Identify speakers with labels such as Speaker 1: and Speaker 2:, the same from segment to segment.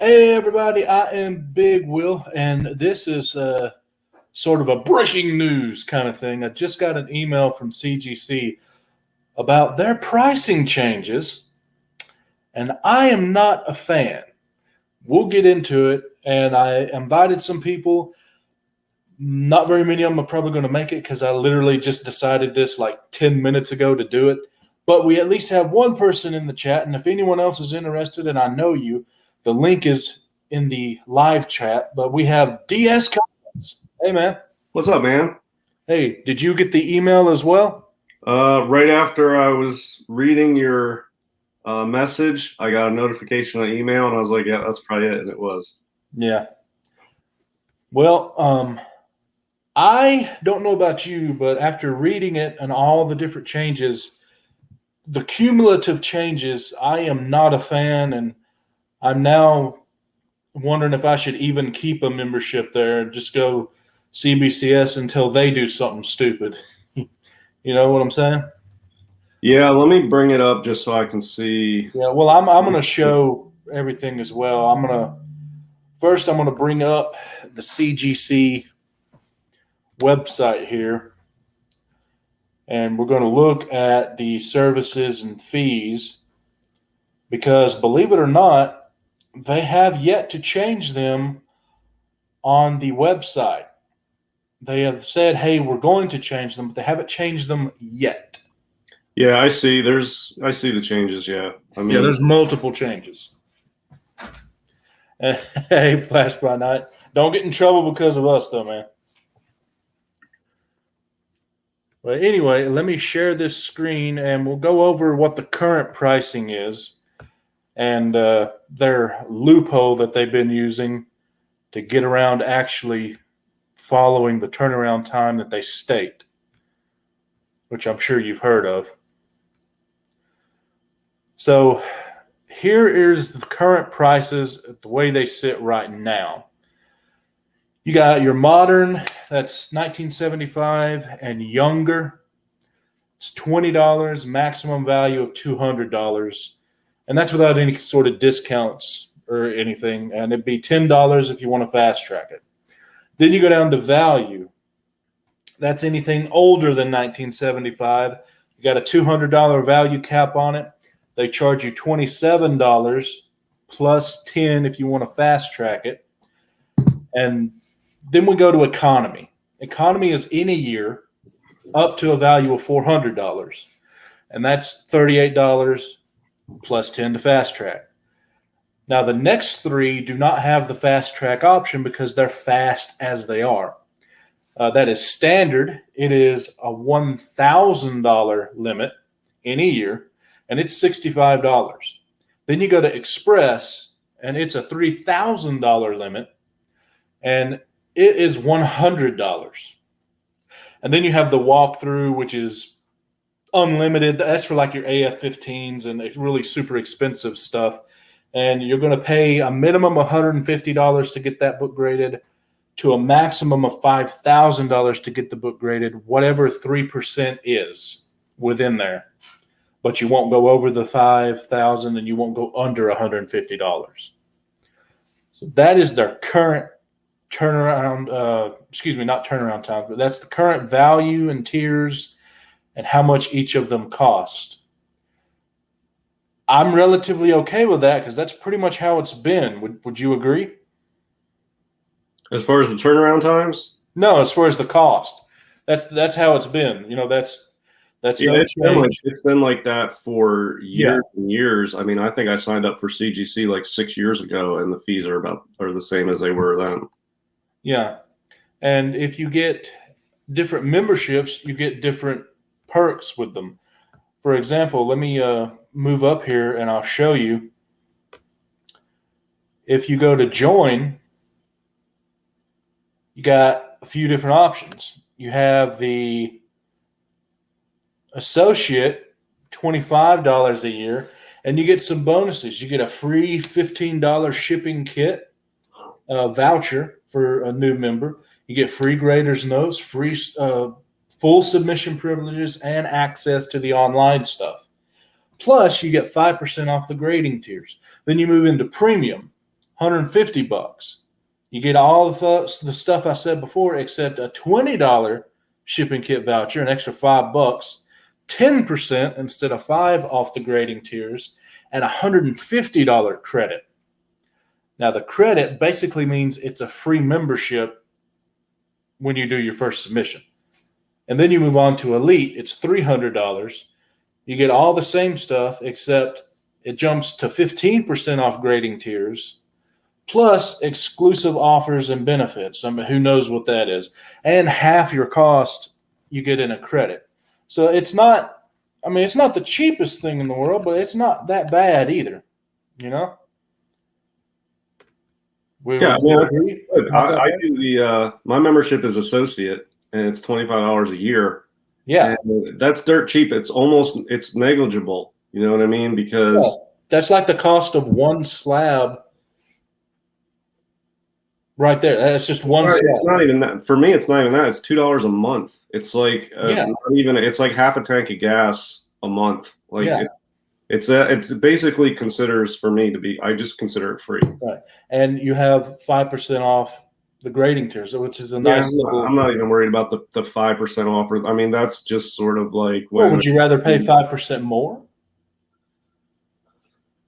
Speaker 1: Hey everybody, I am Big Will, and this is sort of a breaking news kind of thing. I just got an email from CGC about their pricing changes, and I am not a fan. We'll get into it, and I invited some people. Not very many of them are probably going to make it because I literally just decided this like 10 minutes ago to do it. But we at least have one person in the chat, and if anyone else is interested, and I know you, the link is in the live chat. But we have DS Comments. Hey, man.
Speaker 2: What's up, man?
Speaker 1: Hey, did you get the email as well?
Speaker 2: Right after I was reading your message, I got a notification on email, and I was like, yeah, that's probably it. And it was.
Speaker 1: Yeah. Well, I don't know about you, but after reading it and all the different changes, the cumulative changes, I am not a fan, and I'm now wondering if I should even keep a membership there and just go CBCS until they do something stupid. You know what I'm saying?
Speaker 2: Yeah, let me bring it up just so I can see.
Speaker 1: Yeah, well, I'm going to show everything as well. I'm going to bring up the CGC website here, and we're going to look at the services and fees because, believe it or not, they have yet to change them on the website. They have said, hey, we're going to change them, but they haven't changed them yet.
Speaker 2: Yeah, I see. I see the changes. Yeah,
Speaker 1: Yeah, there's multiple changes. Hey, Flash by Night, don't get in trouble because of us, though, man. But anyway, let me share this screen, and we'll go over what the current pricing is and their loophole that they've been using to get around actually following the turnaround time that they state, which I'm sure you've heard of. So here is the current prices, the way they sit right now. You got your modern, that's 1975 and younger. It's $20, maximum value of $200. And that's without any sort of discounts or anything. And it'd be $10 if you want to fast track it. Then you go down to value. That's anything older than 1975. You got a $200 value cap on it. They charge you $27 plus $10 if you want to fast track it. And then we go to economy. Economy is any year up to a value of $400. And that's $38 plus $10 to fast track. Now, the next three do not have the fast track option because they're fast as they are. That is standard. It is a $1,000 limit in a year, and it's $65. Then you go to Express, and it's a $3,000 limit, and it is $100. And then you have the walkthrough, which is unlimited. That's for like your AF-15s and really super expensive stuff. And you're going to pay a minimum of $150 to get that book graded to a maximum of $5,000 to get the book graded, whatever 3% is within there. But you won't go over the $5,000 and you won't go under $150. So that is their current turnaround, not turnaround time, but that's the current value and tiers and how much each of them cost. I'm relatively okay with that because that's pretty much how it's been. Would you agree?
Speaker 2: As far as the turnaround times?
Speaker 1: No, as far as the cost. That's how it's been. You know, that's
Speaker 2: yeah, it's been like that for years and years. I mean, I think I signed up for CGC like 6 years ago, and the fees are the same as they were then.
Speaker 1: Yeah. And if you get different memberships, you get different perks with them. For example, let me move up here and I'll show you. If you go to join, you got a few different options. You have the associate, $25 a year, and you get some bonuses. You get a free $15 shipping kit voucher for a new member. You get free grader's notes, free full submission privileges, and access to the online stuff. Plus, you get 5% off the grading tiers. Then you move into premium. $150. You get all the stuff I said before, except a $20 shipping kit voucher, an extra $5, 10% instead of 5 off the grading tiers, and a $150 credit. Now, the credit basically means it's a free membership when you do your first submission. And then you move on to Elite, it's $300. You get all the same stuff, except it jumps to 15% off grading tiers, plus exclusive offers and benefits. I mean, who knows what that is? And half your cost you get in a credit. So it's not the cheapest thing in the world, but it's not that bad either, you know?
Speaker 2: Yeah, I do my membership is associate, and it's $25 a year.
Speaker 1: Yeah.
Speaker 2: And that's dirt cheap. It's negligible. You know what I mean? Because
Speaker 1: that's like the cost of one slab right there. That's just one slab.
Speaker 2: It's not even that. For me, it's not even that. It's $2 a month. It's like it's like half a tank of gas a month. Like it's basically considers for me to be. I just consider it free.
Speaker 1: Right, and you have 5% off the grading tiers, which is a nice.
Speaker 2: I'm not even worried about the 5% offer. I mean, that's just sort of like.
Speaker 1: Would you rather pay 5% more?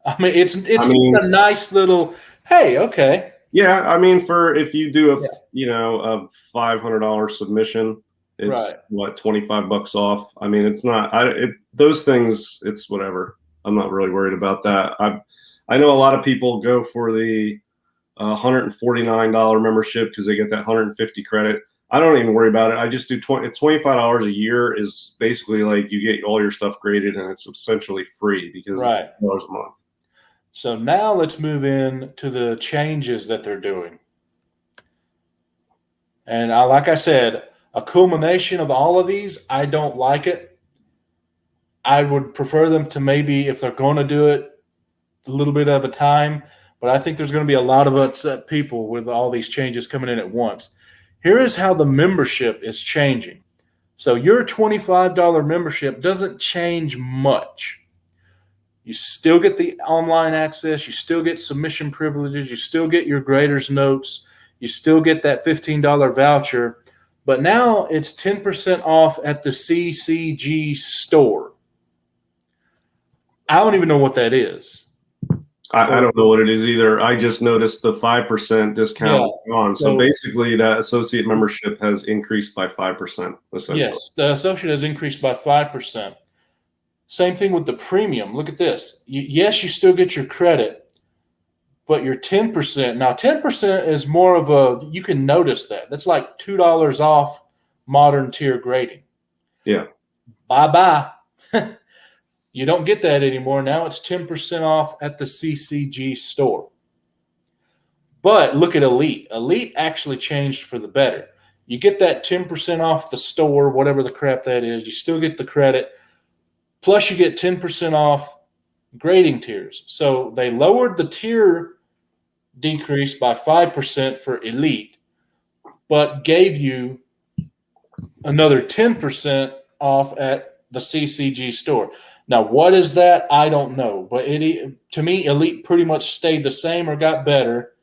Speaker 1: I mean, it's just a nice little. Hey, okay.
Speaker 2: Yeah, I mean, if you do a $500 submission, it's what, $25 off. I mean, it's not. Those things. It's whatever. I'm not really worried about that. I know a lot of people go for the $149 membership because they get that 150 credit. I don't even worry about it. I just do $25 a year is basically like you get all your stuff graded, and it's essentially free because it's $2 a month.
Speaker 1: So now let's move in to the changes that they're doing. And like I said, a culmination of all of these, I don't like it. I would prefer them to maybe, if they're going to do it, a little bit of a time. But I think there's going to be a lot of upset people with all these changes coming in at once. Here is how the membership is changing. So your $25 membership doesn't change much. You still get the online access. You still get submission privileges. You still get your grader's notes. You still get that $15 voucher. But now it's 10% off at the CCG store. I don't even know what that is.
Speaker 2: I don't know what it is either. I just noticed the 5% discount on. So basically, that associate membership has increased by 5%. Essentially,
Speaker 1: yes, the associate has increased by 5%. Same thing with the premium. Look at this. Yes, you still get your credit, but your 10%. Now, 10% is more of you can notice that. That's like $2 off modern tier grading.
Speaker 2: Yeah.
Speaker 1: Bye-bye. You don't get that anymore. Now it's 10% off at the CCG store. But look at Elite. Elite actually changed for the better. You get that 10% off the store, whatever the crap that is. You still get the credit. Plus, you get 10% off grading tiers. So they lowered the tier decrease by 5% for Elite, but gave you another 10% off at the CCG store. Now, what is that? I don't know. But to me, Elite pretty much stayed the same or got better.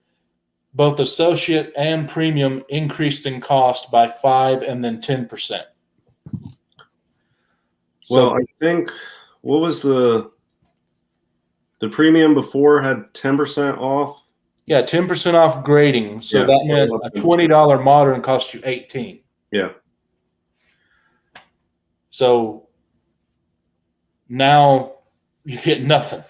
Speaker 1: Both associate and premium increased in cost by 5% and then 10%.
Speaker 2: Well, I think what was the premium before had 10% off?
Speaker 1: Yeah, 10% off grading. So that meant a $20 modern cost you $18.
Speaker 2: Yeah.
Speaker 1: So now you get nothing,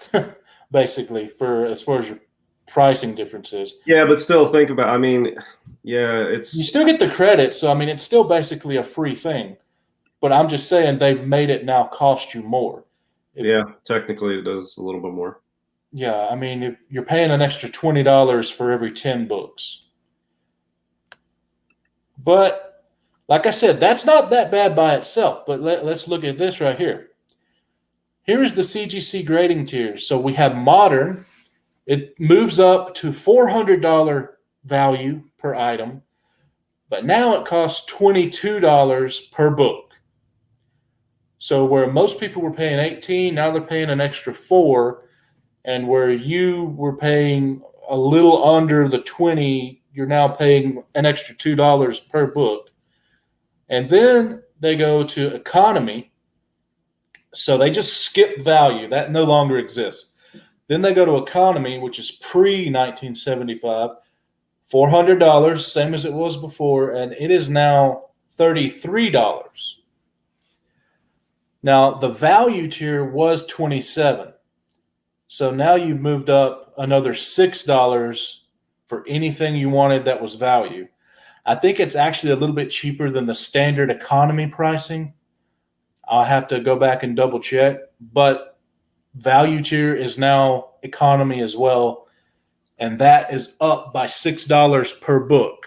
Speaker 1: basically, as far as your pricing differences.
Speaker 2: Yeah, but still think about. You
Speaker 1: still get the credit, so it's still basically a free thing. But I'm just saying they've made it now cost you more.
Speaker 2: Technically it does a little bit more.
Speaker 1: Yeah, if you're paying an extra $20 for every 10 books. But like I said, that's not that bad by itself. But let's look at this right here. Here is the CGC grading tiers. So we have modern. It moves up to $400 value per item. But now it costs $22 per book. So where most people were paying $18, now they're paying an extra $4, and where you were paying a little under the 20, you're now paying an extra $2 per book. And then they go to economy. So they just skip value. That no longer exists. Then they go to economy, which is pre-1975, $400, same as it was before, and it is now $33. Now, the value tier was $27. So now you've moved up another $6 for anything you wanted that was value. I think it's actually a little bit cheaper than the standard economy pricing. I'll have to go back and double check, but value tier is now economy as well, and that is up by $6 per book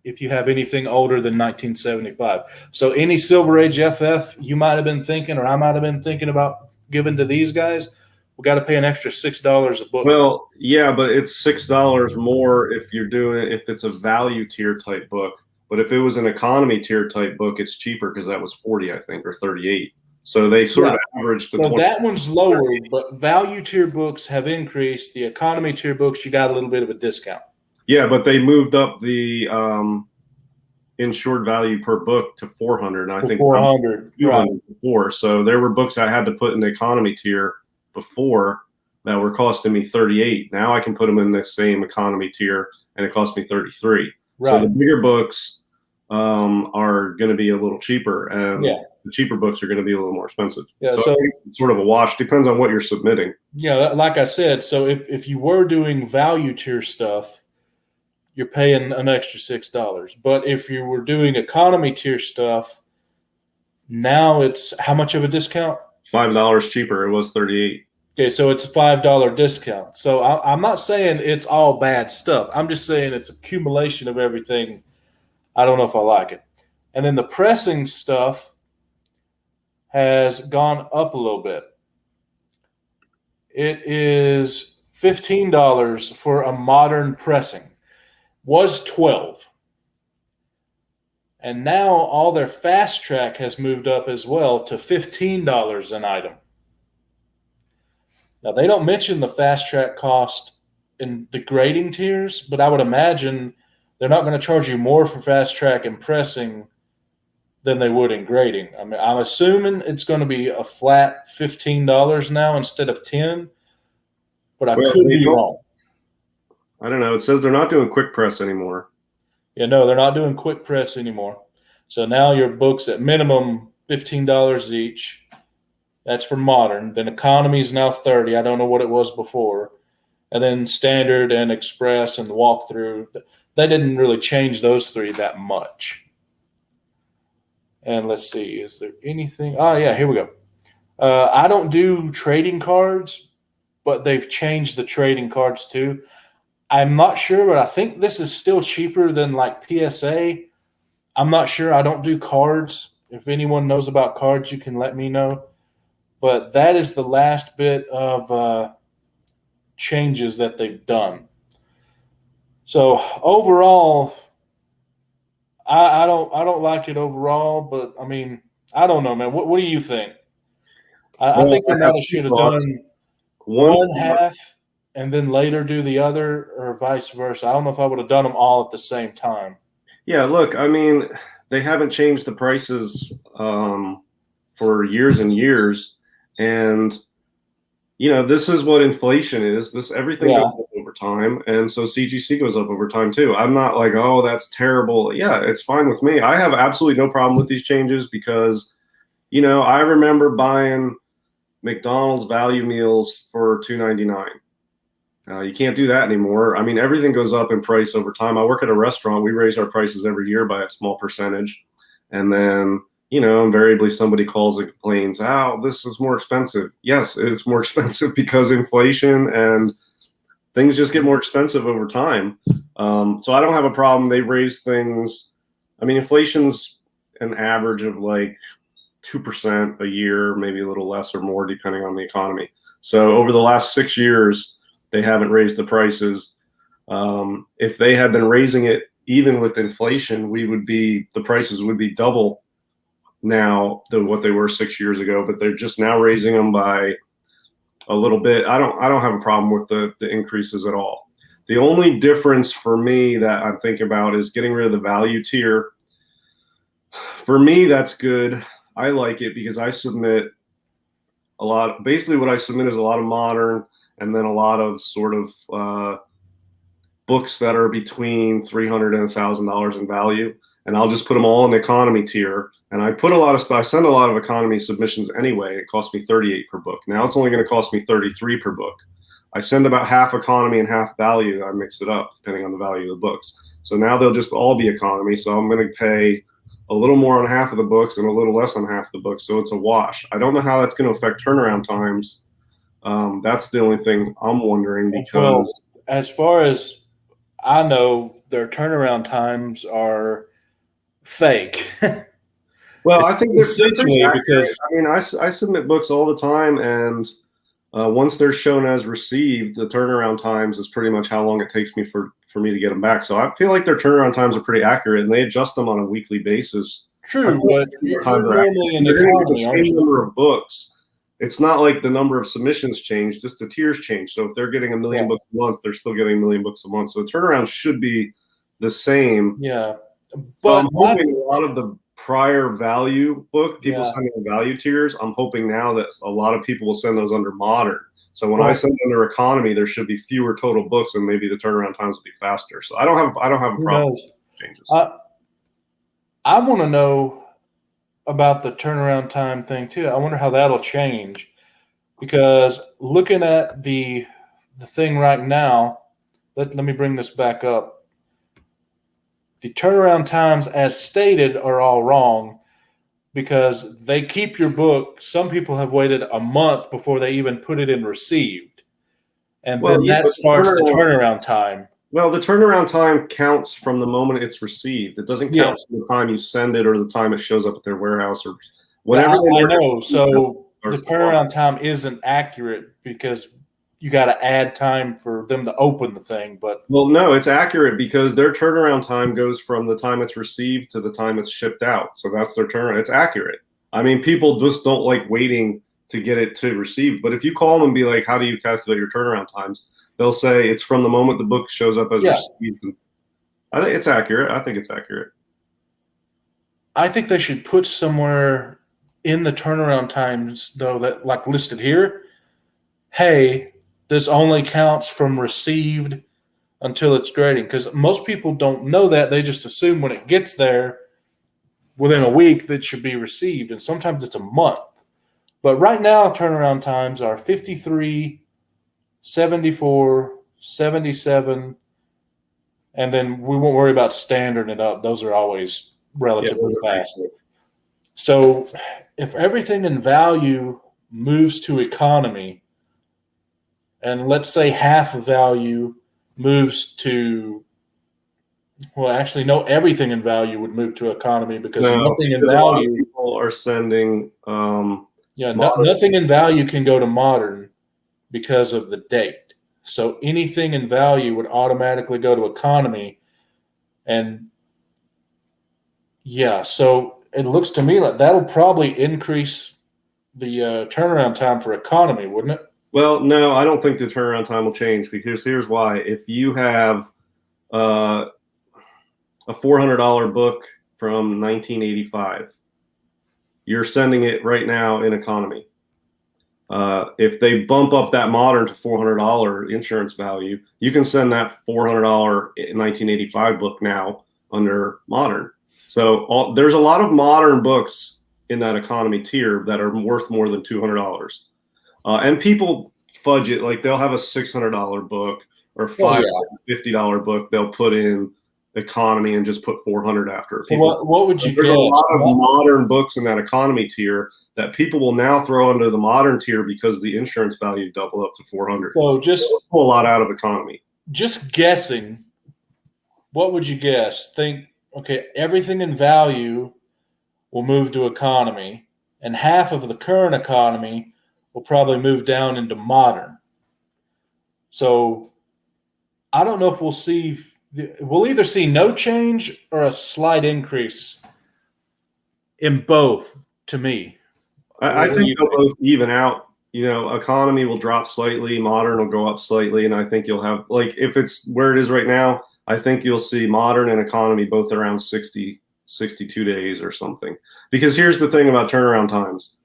Speaker 1: if you have anything older than 1975. So any Silver Age FF you might have been thinking, or I might have been thinking about giving to these guys, we got to pay an extra $6 a book.
Speaker 2: Well, yeah, but it's $6 more if it's a value tier type book. But if it was an economy tier type book, it's cheaper because that was 40, I think, or 38. So they sort of averaged the.
Speaker 1: Well, that one's lower, but value tier books have increased. The economy tier books, you got a little bit of a discount.
Speaker 2: Yeah, but they moved up the insured value per book to 400. And I think
Speaker 1: 400
Speaker 2: right. Before. So there were books I had to put in the economy tier before that were costing me 38. Now I can put them in the same economy tier, and it costs me 33. Right. So the bigger books are going to be a little cheaper, and the cheaper books are going to be a little more expensive. Yeah, so it's sort of a wash. Depends on what you're submitting.
Speaker 1: Yeah, like I said, so if you were doing value tier stuff, you're paying an extra $6. But if you were doing economy tier stuff, now it's how much of a discount?
Speaker 2: $5 cheaper. It was 38.
Speaker 1: Okay, so it's a $5 discount. So I'm not saying it's all bad stuff. I'm just saying it's accumulation of everything. I don't know if I like it. And then the pressing stuff has gone up a little bit. It is $15 for a modern pressing. Was $12. And now all their fast track has moved up as well to $15 an item. Now, they don't mention the fast track cost in the grading tiers, but I would imagine they're not going to charge you more for fast track and pressing than they would in grading. I mean, I'm assuming it's going to be a flat $15 now instead of $10, but I could be wrong.
Speaker 2: I don't know. It says they're not doing quick press anymore.
Speaker 1: Yeah, no, they're not doing quick press anymore. So now your books at minimum $15 each. That's for modern. Then economy is now $30. I don't know what it was before. And then standard and express and the walkthrough. They didn't really change those three that much. And let's see, is there anything? Oh, yeah, here we go. I don't do trading cards, but they've changed the trading cards too. I'm not sure, but I think this is still cheaper than like PSA. I'm not sure. I don't do cards. If anyone knows about cards, you can let me know. But that is the last bit of changes that they've done. So overall, I don't like it overall. But I mean, I don't know, man. What do you think? I think they might have should have done one half and then later do the other, or vice versa. I don't know if I would have done them all at the same time.
Speaker 2: Yeah, look, I mean, they haven't changed the prices for years and years. And, you know, this is what inflation is. Everything goes up over time. And so CGC goes up over time too. I'm not like, oh, that's terrible. Yeah, it's fine with me. I have absolutely no problem with these changes because, you know, I remember buying McDonald's value meals for $2.99. You can't do that anymore. I mean, everything goes up in price over time. I work at a restaurant. We raise our prices every year by a small percentage. And then, you know, invariably somebody calls and complains, oh, this is more expensive. Yes, it's more expensive because inflation and things just get more expensive over time. So I don't have a problem. They've raised things. I mean, inflation's an average of like 2% a year, maybe a little less or more, depending on the economy. So over the last 6 years, they haven't raised the prices. If they had been raising it even with inflation, the prices would be double now than what they were 6 years ago. But they're just now raising them by a little bit. I don't have a problem with the increases at all. The only difference for me that I'm thinking about is getting rid of the value tier. For me, that's good. I like it because I submit a lot. Basically, what I submit is a lot of modern, and then a lot of sort of books that are between $300 and $1,000 in value, and I'll just put them all in the economy tier. And I put a lot of stuff. I send a lot of economy submissions anyway. It costs me $38 per book. Now it's only going to cost me $33 per book. I send about half economy and half value. I mix it up depending on the value of the books. So now they'll just all be economy. So I'm going to pay a little more on half of the books and a little less on half the books. So it's a wash. I don't know how that's going to affect turnaround times. That's the only thing I'm wondering because
Speaker 1: as far as I know, their turnaround times are fake.
Speaker 2: Well, I think
Speaker 1: essentially because
Speaker 2: I mean, I submit books all the time, and once they're shown as received, the turnaround times is pretty much how long it takes me for me to get them back. So I feel like their turnaround times are pretty accurate, and they adjust them on a weekly basis.
Speaker 1: True, but you're normally in the economy,
Speaker 2: the same number of books. It's not like the number of submissions change, just the tiers change. So if they're getting 1 million books a month, they're still getting 1 million books a month. So the turnaround should be the same.
Speaker 1: Yeah.
Speaker 2: But I'm hoping a lot of the prior value book, people sending the value tiers, I'm hoping now that a lot of people will send those under modern. So when I send under economy, there should be fewer total books, and maybe the turnaround times will be faster. So I don't have a problem with changes.
Speaker 1: I want to know about the turnaround time thing too. I wonder how that'll change, because looking at the thing right now, let me bring this back up. The turnaround times, as stated, are all wrong because they keep your book. Some people have waited a month before they even put it in received. And then that starts the turnaround time.
Speaker 2: Well, the turnaround time counts from the moment it's received. It doesn't count from the time you send it or the time it shows up at their warehouse or whatever.
Speaker 1: I know. So the turnaround time isn't accurate because you got to add time for them to open the thing. But
Speaker 2: well, no, it's accurate because their turnaround time goes from the time it's received to the time it's shipped out. So that's their turnaround. It's accurate. I mean, people just don't like waiting to get it to receive. But if you call them and be like, how do you calculate your turnaround times? They'll say it's from the moment the book shows up as received. And I think it's accurate. I think it's accurate.
Speaker 1: I think they should put somewhere in the turnaround times, though, that like listed here, hey, this only counts from received until it's grading, because most people don't know that. They just assume when it gets there within a week that it should be received, and sometimes it's a month. But right now, turnaround times are 53, 74, 77, and then we won't worry about standarding it up. Those are always relatively fast. So if everything in value moves to economy, and let's say half of value moves to, well, actually, no, everything in value would move to economy because nothing in value.
Speaker 2: People are sending.
Speaker 1: Nothing in value can go to modern because of the date. So anything in value would automatically go to economy. And so it looks to me like that'll probably increase the turnaround time for economy, wouldn't it?
Speaker 2: Well, no, I don't think the turnaround time will change because here's why. If you have a $400 book from 1985, you're sending it right now in economy. If they bump up that modern to $400 insurance value, you can send that $400 1985 book now under modern. So there's a lot of modern books in that economy tier that are worth more than $200. And people fudge it, like they'll have a $600 book or $550 book. They'll put in economy and just put 400 after it.
Speaker 1: What would you
Speaker 2: There's a lot of modern books in that economy tier that people will now throw under the modern tier because the insurance value doubled up to 400.
Speaker 1: So just
Speaker 2: pull a lot out of economy.
Speaker 1: Just guessing, what would you guess? Think, okay, everything in value will move to economy, and half of the current economy will probably move down into modern. So I don't know if we'll either see no change or a slight increase in both, to me.
Speaker 2: I think they'll both even out economy will drop slightly, modern will go up slightly, and I think you'll have, like, if it's where it is right now, I think you'll see modern and economy both around 60, 62 days or something. Because here's the thing about turnaround times.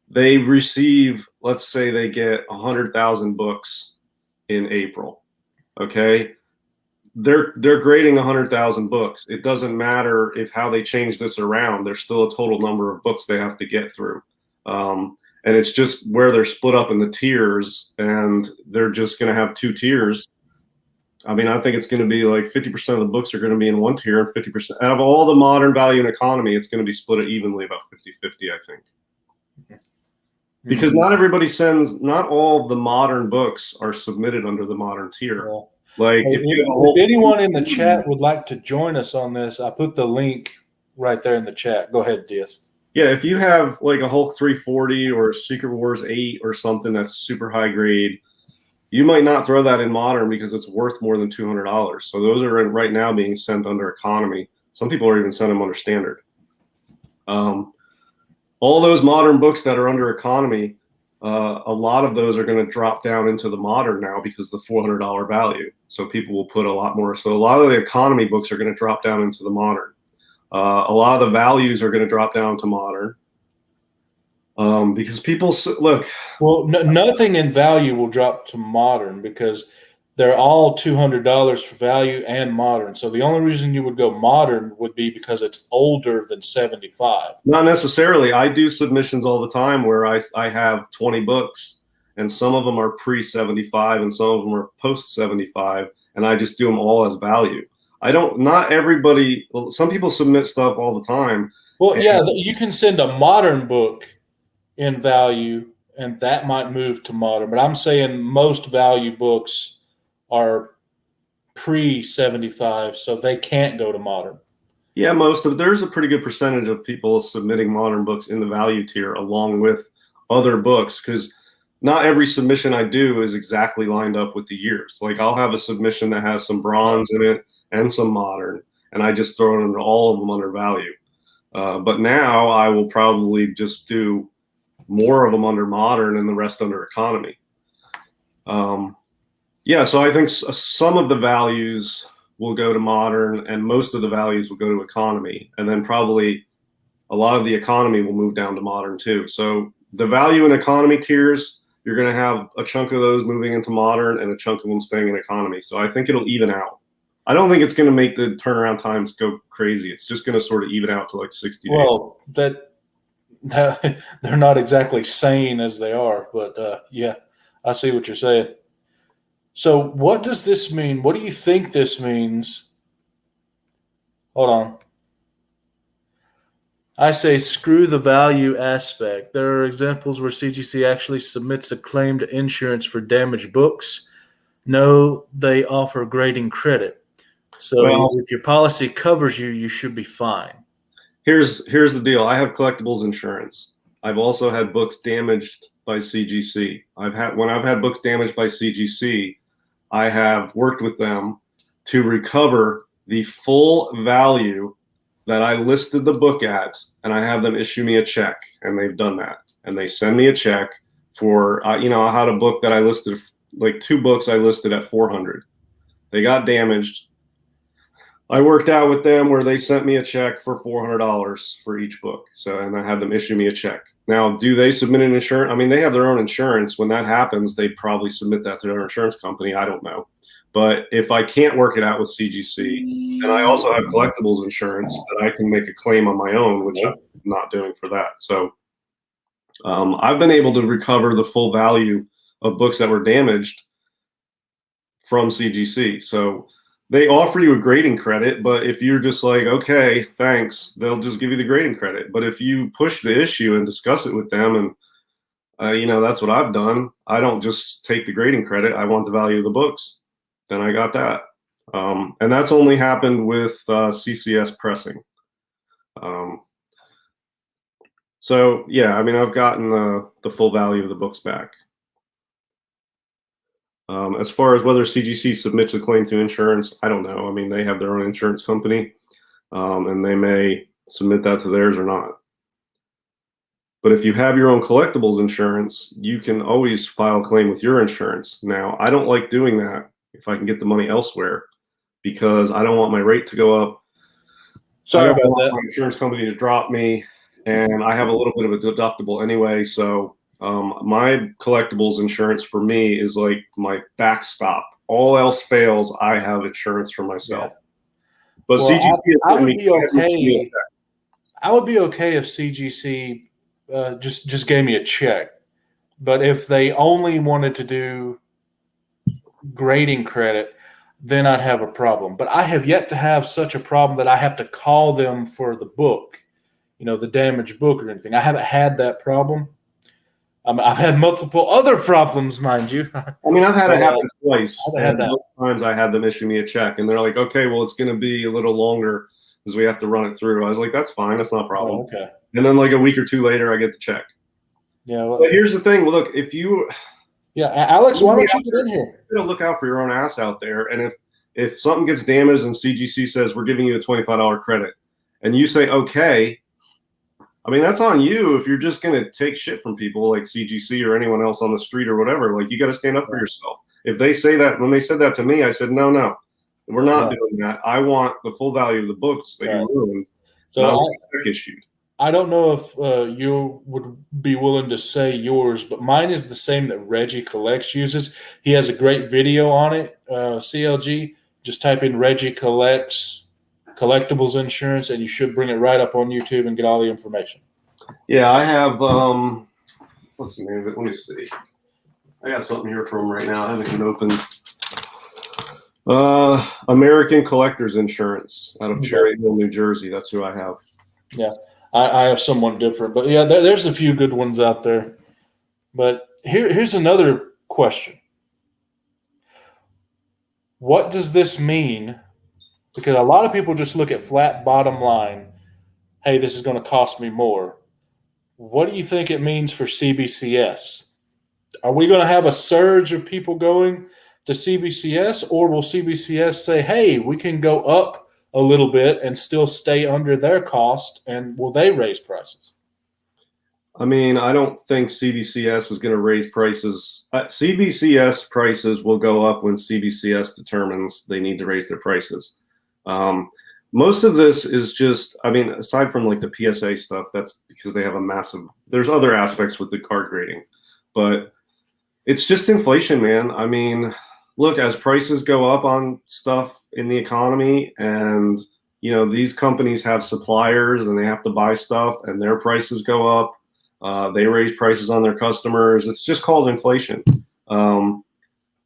Speaker 2: They receive, let's say they get 100,000 books in April, okay? They're grading 100,000 books. It doesn't matter if how they change this around. There's still a total number of books they have to get through. And it's just where they're split up in the tiers, and they're just going to have 2 tiers. I mean, I think it's going to be like 50% of the books are going to be in one tier, and 50% out of all the modern, value, and economy, it's going to be split evenly, about 50-50, I think. Because not all of the modern books are submitted under the modern tier.
Speaker 1: Well,
Speaker 2: like
Speaker 1: if anyone in the chat would like to join us on this, I put the link right there in the chat. Go ahead, Diaz.
Speaker 2: Yeah, if you have like a Hulk 340 or Secret Wars 8 or something that's super high grade, you might not throw that in modern because it's worth more than $200. So those are right now being sent under economy. Some people are even sending them under standard. All those modern books that are under economy, a lot of those are going to drop down into the modern now because of the $400 value. So people will put a lot more. So a lot of the economy books are going to drop down into the modern. A lot of the values are going to drop down to modern because people look.
Speaker 1: Well, nothing in value will drop to modern because they're all $200 for value and modern. So the only reason you would go modern would be because it's older than 75.
Speaker 2: Not necessarily. I do submissions all the time where I have 20 books, and some of them are pre-75 and some of them are post-75, and I just do them all as value. Not everybody, some people submit stuff all the time.
Speaker 1: Well, yeah, you can send a modern book in value, and that might move to modern. But I'm saying most value books are pre-75, so they can't go to modern.
Speaker 2: Yeah, there's a pretty good percentage of people submitting modern books in the value tier along with other books, because not every submission I do is exactly lined up with the years. Like I'll have a submission that has some bronze in it and some modern, and I just throw it into all of them under value. But now I will probably just do more of them under modern and the rest under economy. Yeah, so I think some of the values will go to modern and most of the values will go to economy. And then probably a lot of the economy will move down to modern too. So the value and economy tiers, you're going to have a chunk of those moving into modern and a chunk of them staying in economy. So I think it'll even out. I don't think it's going to make the turnaround times go crazy. It's just going to sort of even out to like 60 days.
Speaker 1: Well, they're not exactly sane as they are, but yeah, I see what you're saying. So what does this mean? What do you think this means? Hold on. I say screw the value aspect. There are examples where CGC actually submits a claim to insurance for damaged books. No, they offer grading credit. So if your policy covers you, you should be fine.
Speaker 2: Here's the deal. I have collectibles insurance. I've also had books damaged by CGC. When I've had books damaged by CGC, I have worked with them to recover the full value that I listed the book at, and I have them issue me a check, and they've done that. And they send me a check for, I had a book that I listed, like 2 books I listed at $400. They got damaged. I worked out with them where they sent me a check for $400 for each book. So, and I had them issue me a check. Now, do they submit an insurance? I mean, they have their own insurance. When that happens, they probably submit that to their insurance company. I don't know. But if I can't work it out with CGC, and I also have collectibles insurance that I can make a claim on my own, which I'm not doing for that. So I've been able to recover the full value of books that were damaged from CGC. So they offer you a grading credit, but if you're just like, okay, thanks, they'll just give you the grading credit. But if you push the issue and discuss it with them, and that's what I've done, I don't just take the grading credit. I want the value of the books. Then I got that. And that's only happened with CCS pressing. So yeah, I mean, I've gotten the full value of the books back. As far as whether CGC submits a claim to insurance, I don't know. I mean, they have their own insurance company, and they may submit that to theirs or not. But if you have your own collectibles insurance, you can always file a claim with your insurance. Now, I don't like doing that if I can get the money elsewhere, because I don't want my rate to go up.
Speaker 1: Sorry
Speaker 2: about
Speaker 1: that.
Speaker 2: My insurance company to drop me, and I have a little bit of a deductible anyway. So my collectibles insurance for me is like my backstop. All else fails, I have insurance for myself.
Speaker 1: Yeah.
Speaker 2: But
Speaker 1: Well,
Speaker 2: CGC,
Speaker 1: I would be okay. I would be okay if CGC just gave me a check. But if they only wanted to do grading credit, then I'd have a problem. But I have yet to have such a problem that I have to call them for the book, the damaged book or anything. I haven't had that problem. I've had multiple other problems, mind you.
Speaker 2: I mean, I've had it happen twice.
Speaker 1: And
Speaker 2: both times I had them issue me a check, and they're like, okay, well, it's going to be a little longer because we have to run it through. I was like, that's fine. That's not a problem.
Speaker 1: Oh, okay.
Speaker 2: And then like a week or two later, I get the check.
Speaker 1: Yeah. Well,
Speaker 2: but here's the thing. Look, if you –
Speaker 1: yeah, Alex, why don't you get in here?
Speaker 2: You gotta look out for your own ass out there. And if something gets damaged and CGC says we're giving you a $25 credit, and you say okay, I mean, that's on you. If you're just gonna take shit from people like CGC or anyone else on the street or whatever, like, you got to stand up for yourself. If they say that, when they said that to me, I said no, we're not doing that. I want the full value of the books that you ruined. So issued.
Speaker 1: I don't know if you would be willing to say yours, but mine is the same that Reggie Collects uses. He has a great video on it, CLG. Just type in Reggie Collects collectibles insurance, and you should bring it right up on YouTube and get all the information.
Speaker 2: Yeah, I have. Let's see. Let me see. I got something here from him right now. I haven't even opened. American Collectors Insurance out of Cherry Hill, New Jersey. That's who I have.
Speaker 1: Yeah. I have someone different, but yeah, there's a few good ones out there. But here's another question. What does this mean? Because a lot of people just look at flat bottom line. Hey, this is going to cost me more. What do you think it means for CBCS? Are we going to have a surge of people going to CBCS, or will CBCS say, hey, we can go up a little bit and still stay under their cost, and will they raise prices?
Speaker 2: I mean, I don't think CBCS is going to raise prices. CBCS prices will go up when CBCS determines they need to raise their prices. Most of this is just, I mean, aside from like the PSA stuff, that's because they have a massive, there's other aspects with the card grading, but it's just inflation, man. I mean, look, as prices go up on stuff in the economy, and these companies have suppliers and they have to buy stuff, and their prices go up, they raise prices on their customers. It's just called inflation.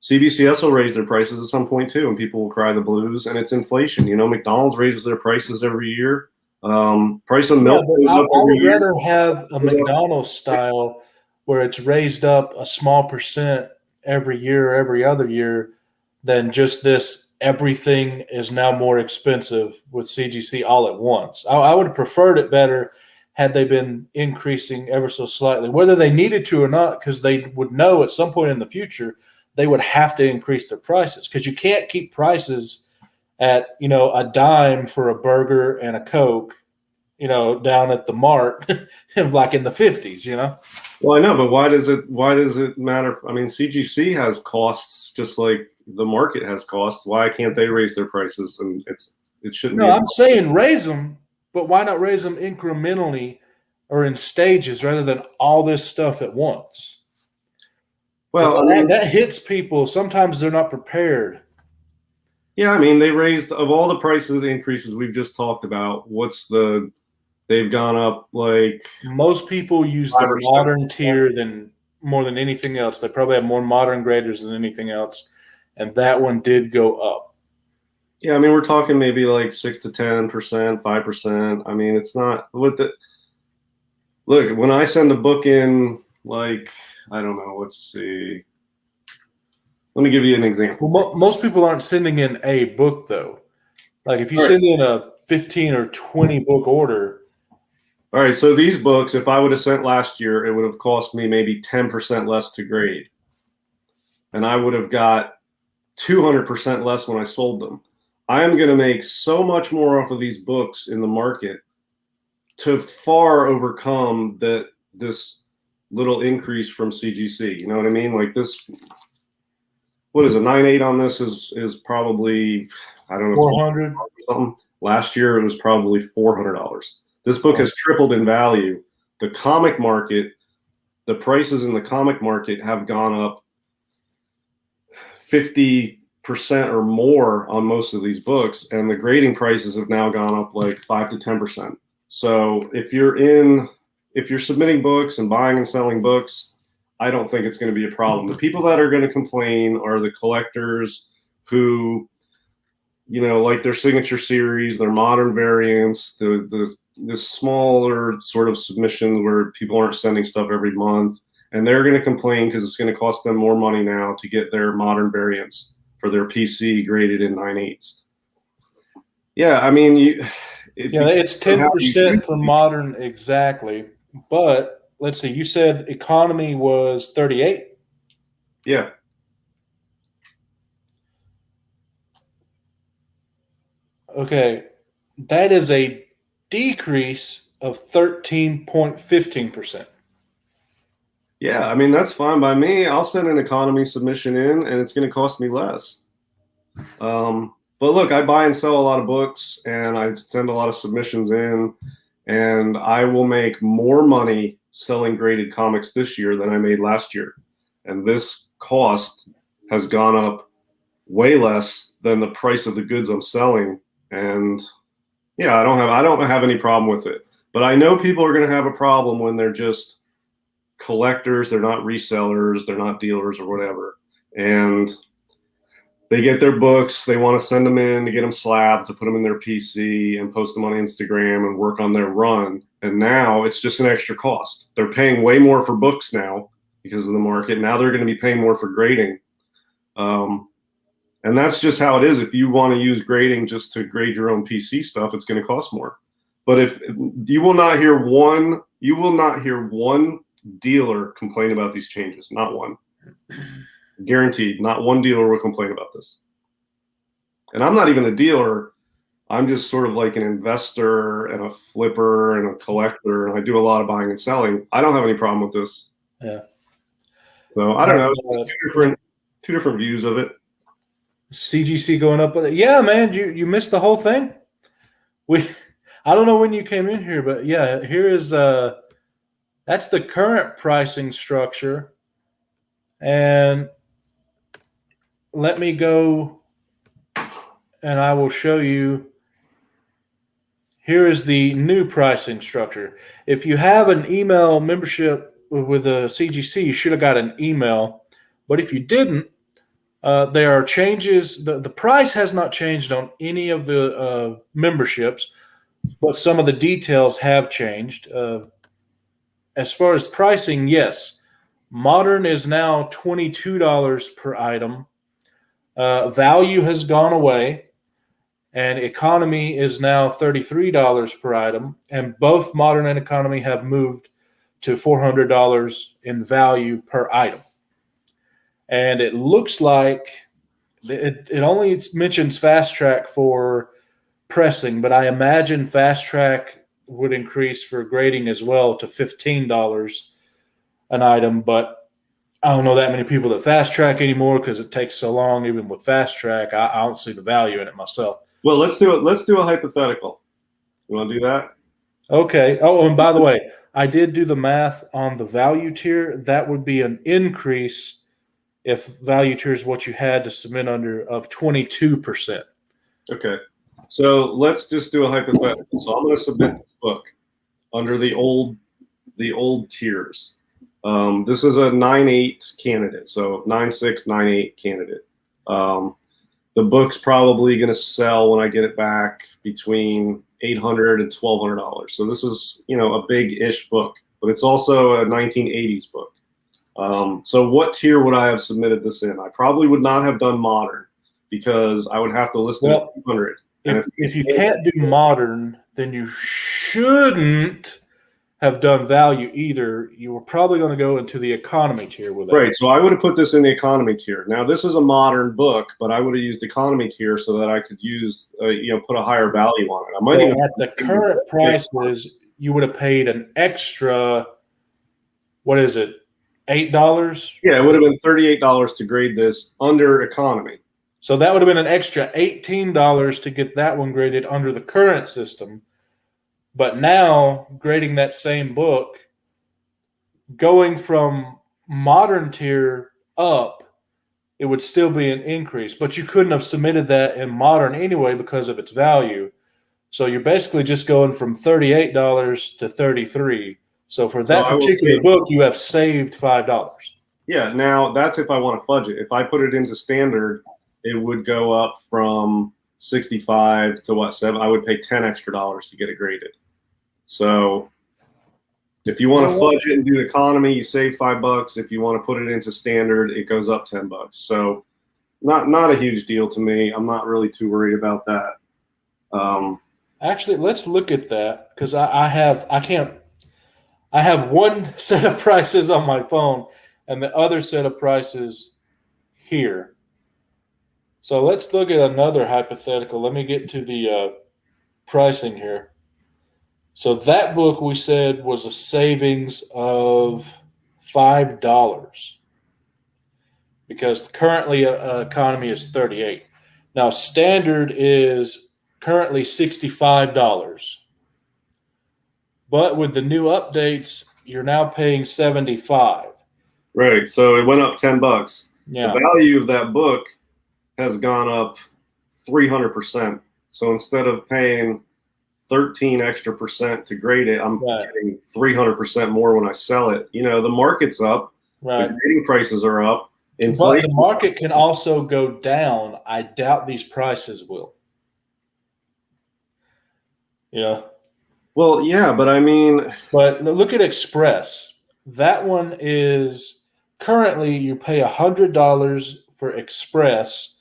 Speaker 2: CBCS will raise their prices at some point too, and people will cry the blues, and it's inflation. McDonald's raises their prices every year. Price of milk goes up every year.
Speaker 1: I would rather have a McDonald's style where it's raised up a small percent every year or every other year than just this everything is now more expensive with CGC all at once. I would have preferred it better had they been increasing ever so slightly, whether they needed to or not, because they would know at some point in the future they would have to increase their prices, because you can't keep prices at a dime for a burger and a Coke down at the Mart like in the 50s.
Speaker 2: Well, I know, but why does it matter? I mean, CGC has costs just like the market has costs. Why can't they raise their prices? And it shouldn't be.
Speaker 1: No, I'm saying raise them, but why not raise them incrementally or in stages rather than all this stuff at once? Well, that hits people. Sometimes they're not prepared.
Speaker 2: Yeah, I mean, they raised, of all the prices increases we've just talked about, they've gone up like.
Speaker 1: Most people use the modern tier more than anything else. They probably have more modern graders than anything else, and that one did go up.
Speaker 2: Yeah, I mean, we're talking maybe like 6 to 10%, 5%. I mean, it's not look, when I send a book in, like, I don't know, let's see. Let me give you an example.
Speaker 1: Well, most people aren't sending in a book, though. Like, if you send in a 15 or 20 book order.
Speaker 2: All right, so these books, if I would have sent last year, it would have cost me maybe 10% less to grade. And I would have got 200% less when I sold them. I am going to make so much more off of these books in the market to far overcome that this little increase from CGC. You know what I mean? Like this, what is it? 9.8 on this is probably, I don't know,
Speaker 1: 400
Speaker 2: something. Last year it was probably $400. This book has tripled in value. The comic market, the prices in the comic market have gone up 50% or more on most of these books, and the grading prices have now gone up like 5 to 10%. So if you're submitting books and buying and selling books, I don't think it's going to be a problem. The people that are going to complain are the collectors who, like their signature series, their modern variants, the smaller sort of submissions where people aren't sending stuff every month, and they're going to complain because it's going to cost them more money now to get their modern variants for their PC graded in 9.8s. Yeah, I mean,
Speaker 1: it's 10% for modern exactly, but let's see. You said economy was 38.
Speaker 2: Yeah.
Speaker 1: Okay, that is a decrease of 13.15%.
Speaker 2: Yeah, I mean, that's fine by me. I'll send an economy submission in, and it's going to cost me less. But look, I buy and sell a lot of books, and I send a lot of submissions in, and I will make more money selling graded comics this year than I made last year. And this cost has gone up way less than the price of the goods I'm selling. And yeah, I don't have any problem with it. But I know people are going to have a problem when they're just collectors, they're not resellers, they're not dealers or whatever. And they get their books, they want to send them in to get them slabbed, to put them in their PC and post them on Instagram and work on their run. And now it's just an extra cost. They're paying way more for books now because of the market. Now they're going to be paying more for grading. And that's just how it is. If you want to use grading just to grade your own PC stuff, it's going to cost more. But if you will not hear one dealer complain about these changes. Not one. Guaranteed, not one dealer will complain about this. And I'm not even a dealer. I'm just sort of like an investor and a flipper and a collector, and I do a lot of buying and selling. I don't have any problem with this.
Speaker 1: Yeah.
Speaker 2: So I don't know. It's two different views of it.
Speaker 1: CGC going up with it. Yeah, man, you missed the whole thing. I don't know when you came in here, but yeah, here is that's the current pricing structure. And let me go and I will show you. Here is the new pricing structure. If you have an email membership with a CGC, you should have got an email. But if you didn't, there are changes. The price has not changed on any of the memberships, but some of the details have changed. As far as pricing, yes. Modern is now $22 per item. Value has gone away, and economy is now $33 per item. And both modern and economy have moved to $400 in value per item. And it looks like it only mentions fast track for pressing, but I imagine fast track would increase for grading as well to $15 an item. But I don't know that many people that fast track anymore because it takes so long. Even with fast track, I don't see the value in it myself.
Speaker 2: Well, let's do it. Let's do a hypothetical. You want to do that? Okay.
Speaker 1: Oh, and by the way, I did do the math on the value tier. That would be an increase if value tier is what you had to submit under of 22%.
Speaker 2: Okay. So let's just do a hypothetical. So I'm going to submit this book under the old tiers. This is a 9.8 candidate. So 9.6, 9.8 candidate. The book's probably going to sell when I get it back between $800 and $1,200. So this is, a big-ish book, but it's also a 1980s book. So what tier would I have submitted this in? I probably would not have done modern because I would have to list it at 200.
Speaker 1: If you can't do modern, then you shouldn't have done value either. You were probably going to go into the economy tier with it.
Speaker 2: Right. So I would have put this in the economy tier. Now this is a modern book, but I would have used economy tier so that I could use, put a higher value on it. I might even
Speaker 1: at the current prices, you would have paid an extra what is it, $8?
Speaker 2: Yeah, it would have been $38 to grade this under economy.
Speaker 1: So that would have been an extra $18 to get that one graded under the current system. But now, grading that same book, going from modern tier up, it would still be an increase. But you couldn't have submitted that in modern anyway because of its value. So you're basically just going from $38 to $33. So for that particular book, you have saved $5.
Speaker 2: Yeah, now that's if I want to fudge it. If I put it into standard, it would go up from 65 to 7. I would pay $10 extra to get it graded. So if you want to fudge it and do economy, you save $5. If you want to put it into standard, it goes up $10. So not a huge deal to me. I'm not really too worried about that.
Speaker 1: Actually, let's look at that because I have one set of prices on my phone and the other set of prices here. So let's look at another hypothetical. Let me get to the pricing here. So that book we said was a savings of $5 because currently economy is $38. Now standard is currently $65. But with the new updates, you're now paying $75.
Speaker 2: Right. So it went up $10.
Speaker 1: Yeah.
Speaker 2: The value of that book has gone up 300%. So instead of paying 13 extra percent to grade it, I'm getting 300% more when I sell it. You know, the market's up.
Speaker 1: Right.
Speaker 2: The grading prices are up.
Speaker 1: But the market can also go down. I doubt these prices will. Yeah.
Speaker 2: Well, yeah, but I mean.
Speaker 1: But look at Express. That one is currently you pay $100 for Express,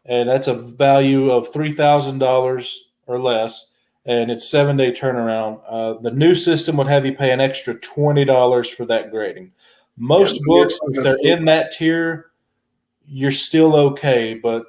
Speaker 1: and that's a value of $3,000 or less, and it's 7-day turnaround. The new system would have you pay an extra $20 for that grading. Most books, if they're in that tier, you're still okay, but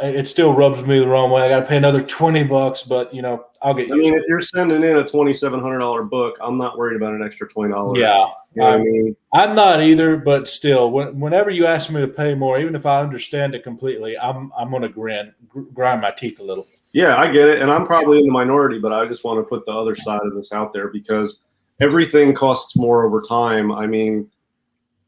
Speaker 1: it still rubs me the wrong way. I got to pay another $20, but you know I'll get used to it.
Speaker 2: If you're sending in a $2,700 book, I'm not worried about an extra $20.
Speaker 1: Yeah,
Speaker 2: you know what I mean?
Speaker 1: I'm not either, but still, whenever you ask me to pay more, even if I understand it completely, I'm going to grind my teeth a little.
Speaker 2: Yeah, I get it, and I'm probably in the minority, but I just want to put the other side of this out there because everything costs more over time. I mean,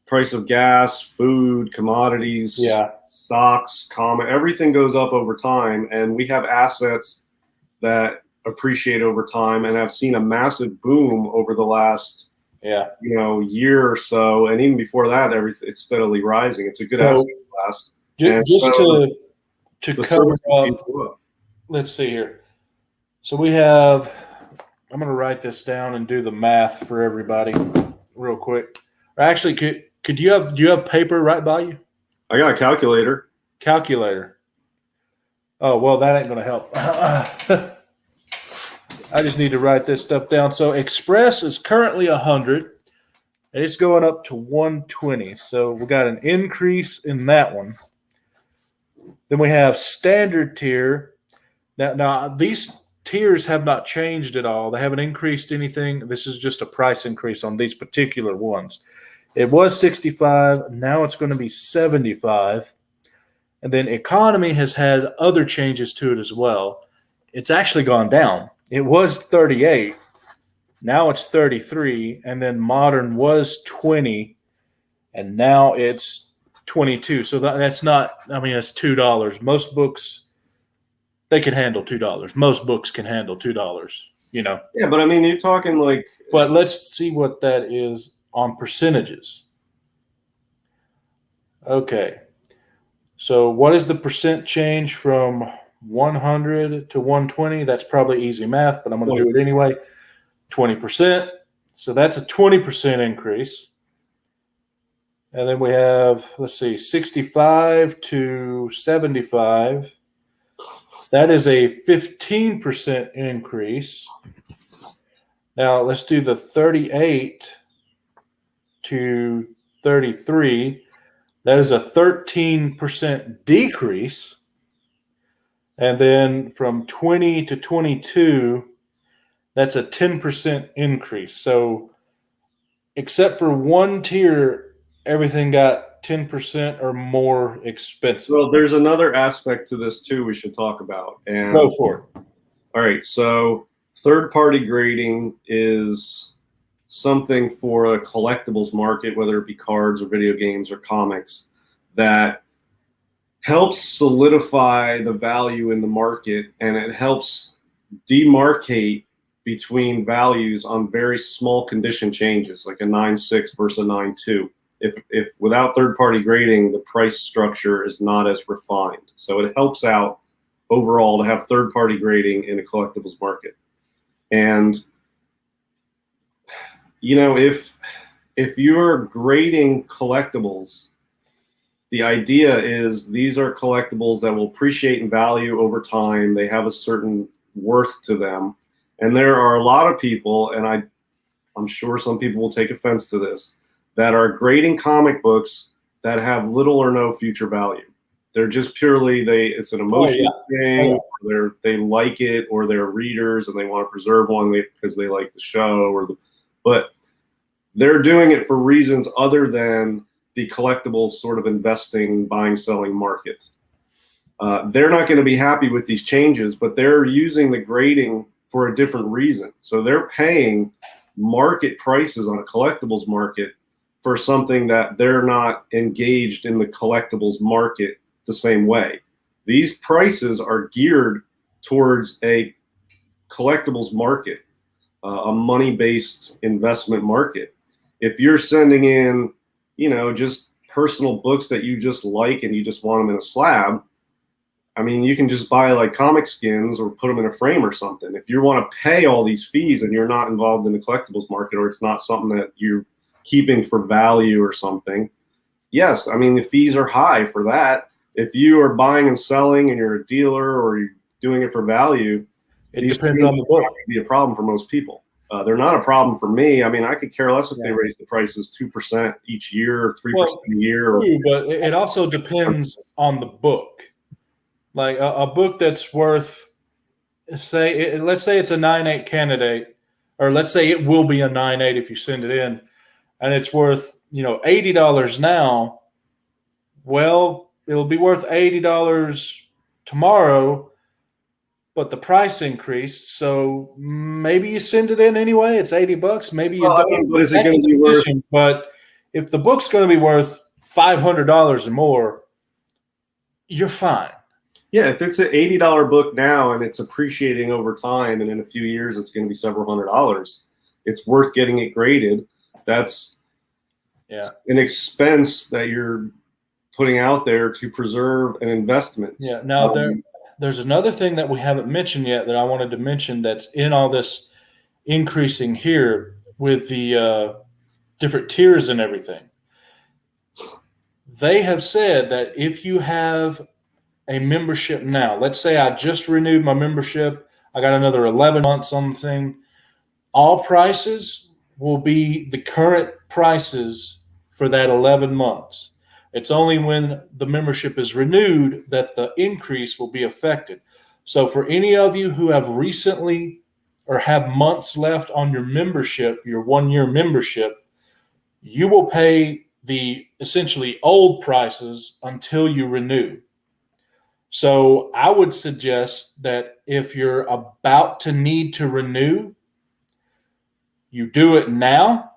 Speaker 2: price of gas, food, commodities.
Speaker 1: Yeah.
Speaker 2: Stocks, everything goes up over time, and we have assets that appreciate over time and have seen a massive boom over the last year or so, and even before that, it's steadily rising. It's a good asset class.
Speaker 1: Just to cover up, let's see here. So we have. I'm going to write this down and do the math for everybody real quick. Or actually, do you have paper right by you?
Speaker 2: I got a calculator.
Speaker 1: Oh, well, that ain't going to help. I just need to write this stuff down. So Express is currently 100, and it's going up to 120. So we got an increase in that one. Then we have standard tier. Now these tiers have not changed at all. They haven't increased anything. This is just a price increase on these particular ones. It was 65. Now it's going to be 75. And then economy has had other changes to it as well. It's actually gone down. It was 38. Now it's 33. And then modern was 20. And now it's 22. So that's not, it's $2. Most books, they can handle $2. Most books can handle $2, you know.
Speaker 2: Yeah, but you're talking like.
Speaker 1: But let's see what that is on percentages. Okay. So what is the percent change from 100 to 120? That's probably easy math, but I'm going to do it anyway. 20%. So that's a 20% increase. And then we have, 65 to 75. That is a 15% increase. Now let's do the 38 to 33. That is a 13% decrease. And then from 20 to 22, that's a 10% increase. So except for one tier, everything got 10% or more expensive.
Speaker 2: Well, there's another aspect to this too we should talk about. And
Speaker 1: go for it.
Speaker 2: All right, so third-party grading is something for a collectibles market, whether it be cards or video games or comics, that helps solidify the value in the market, and it helps demarcate between values on very small condition changes, like a 9.6 versus a 9.2. If without third-party grading, the price structure is not as refined. So it helps out overall to have third-party grading in a collectibles market. And if you're grading collectibles, the idea is these are collectibles that will appreciate in value over time. They have a certain worth to them. And there are a lot of people, and I'm sure some people will take offense to this, that are grading comic books that have little or no future value. They're just purely, it's an emotional thing. They like it, or they're readers and they want to preserve one because they like the show, but they're doing it for reasons other than the collectibles sort of investing, buying, selling market. They're not going to be happy with these changes, but they're using the grading for a different reason. So they're paying market prices on a collectibles market for something that they're not engaged in the collectibles market the same way. These prices are geared towards a collectibles market, a money-based investment market. If you're sending in, just personal books that you just like and you just want them in a slab, I mean, you can just buy like comic skins or put them in a frame or something. If you want to pay all these fees and you're not involved in the collectibles market, or it's not something that you're keeping for value or something, yes, I mean, the fees are high for that. If you are buying and selling and you're a dealer or you're doing it for value,
Speaker 1: it depends on the book.
Speaker 2: Be a problem for most people. They're not a problem for me. I mean, I could care less if they raise the prices 2% each year or 3% a year.
Speaker 1: But it also depends on the book. Like a book that's worth, let's say it's a 9.8 candidate, or let's say it will be a 9.8 if you send it in, and it's worth $80 now. Well, it'll be worth $80 tomorrow, but the price increased, so maybe you send it in anyway. It's $80. Maybe you don't.
Speaker 2: What is it going to be worth?
Speaker 1: But if the book's going to be worth $500 or more, you're fine.
Speaker 2: Yeah, if it's an $80 book now and it's appreciating over time, and in a few years it's going to be several $100s, it's worth getting it graded. That's an expense that you're putting out there to preserve an investment.
Speaker 1: Yeah. Now there's another thing that we haven't mentioned yet that I wanted to mention that's in all this increasing here with the different tiers and everything. They have said that if you have a membership now, let's say I just renewed my membership, I got another 11 months on the thing, all prices will be the current prices for that 11 months. It's only when the membership is renewed that the increase will be affected. So for any of you who have recently or have months left on your membership, your 1-year membership, you will pay the essentially old prices until you renew. So I would suggest that if you're about to need to renew, you do it now,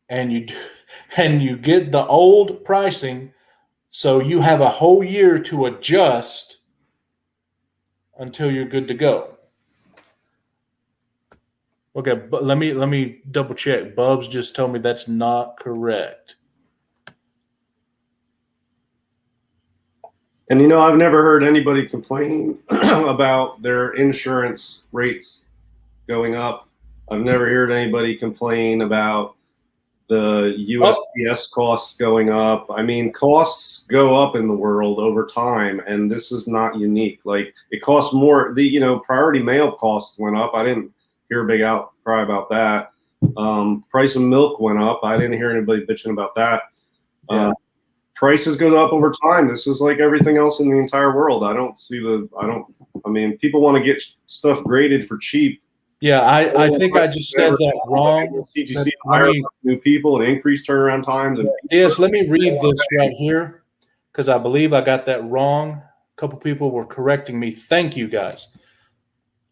Speaker 1: and you get the old pricing, so you have a whole year to adjust until you're good to go. Okay, but let me double check. Bubs just told me that's not correct.
Speaker 2: And I've never heard anybody complain about their insurance rates going up. I've never heard anybody complain about the USPS costs going up. I mean, costs go up in the world over time, and this is not unique. Like, it costs more. The priority mail costs went up. I didn't hear a big outcry about that. Price of milk went up. I didn't hear anybody bitching about that.
Speaker 1: Yeah.
Speaker 2: Prices go up over time. This is like everything else in the entire world. I mean, people want to get stuff graded for cheap.
Speaker 1: Yeah, I think I just said that wrong.
Speaker 2: CGC hire new people and increase turnaround times. And
Speaker 1: yes, let me read this right here because I believe I got that wrong. A couple people were correcting me. Thank you, guys.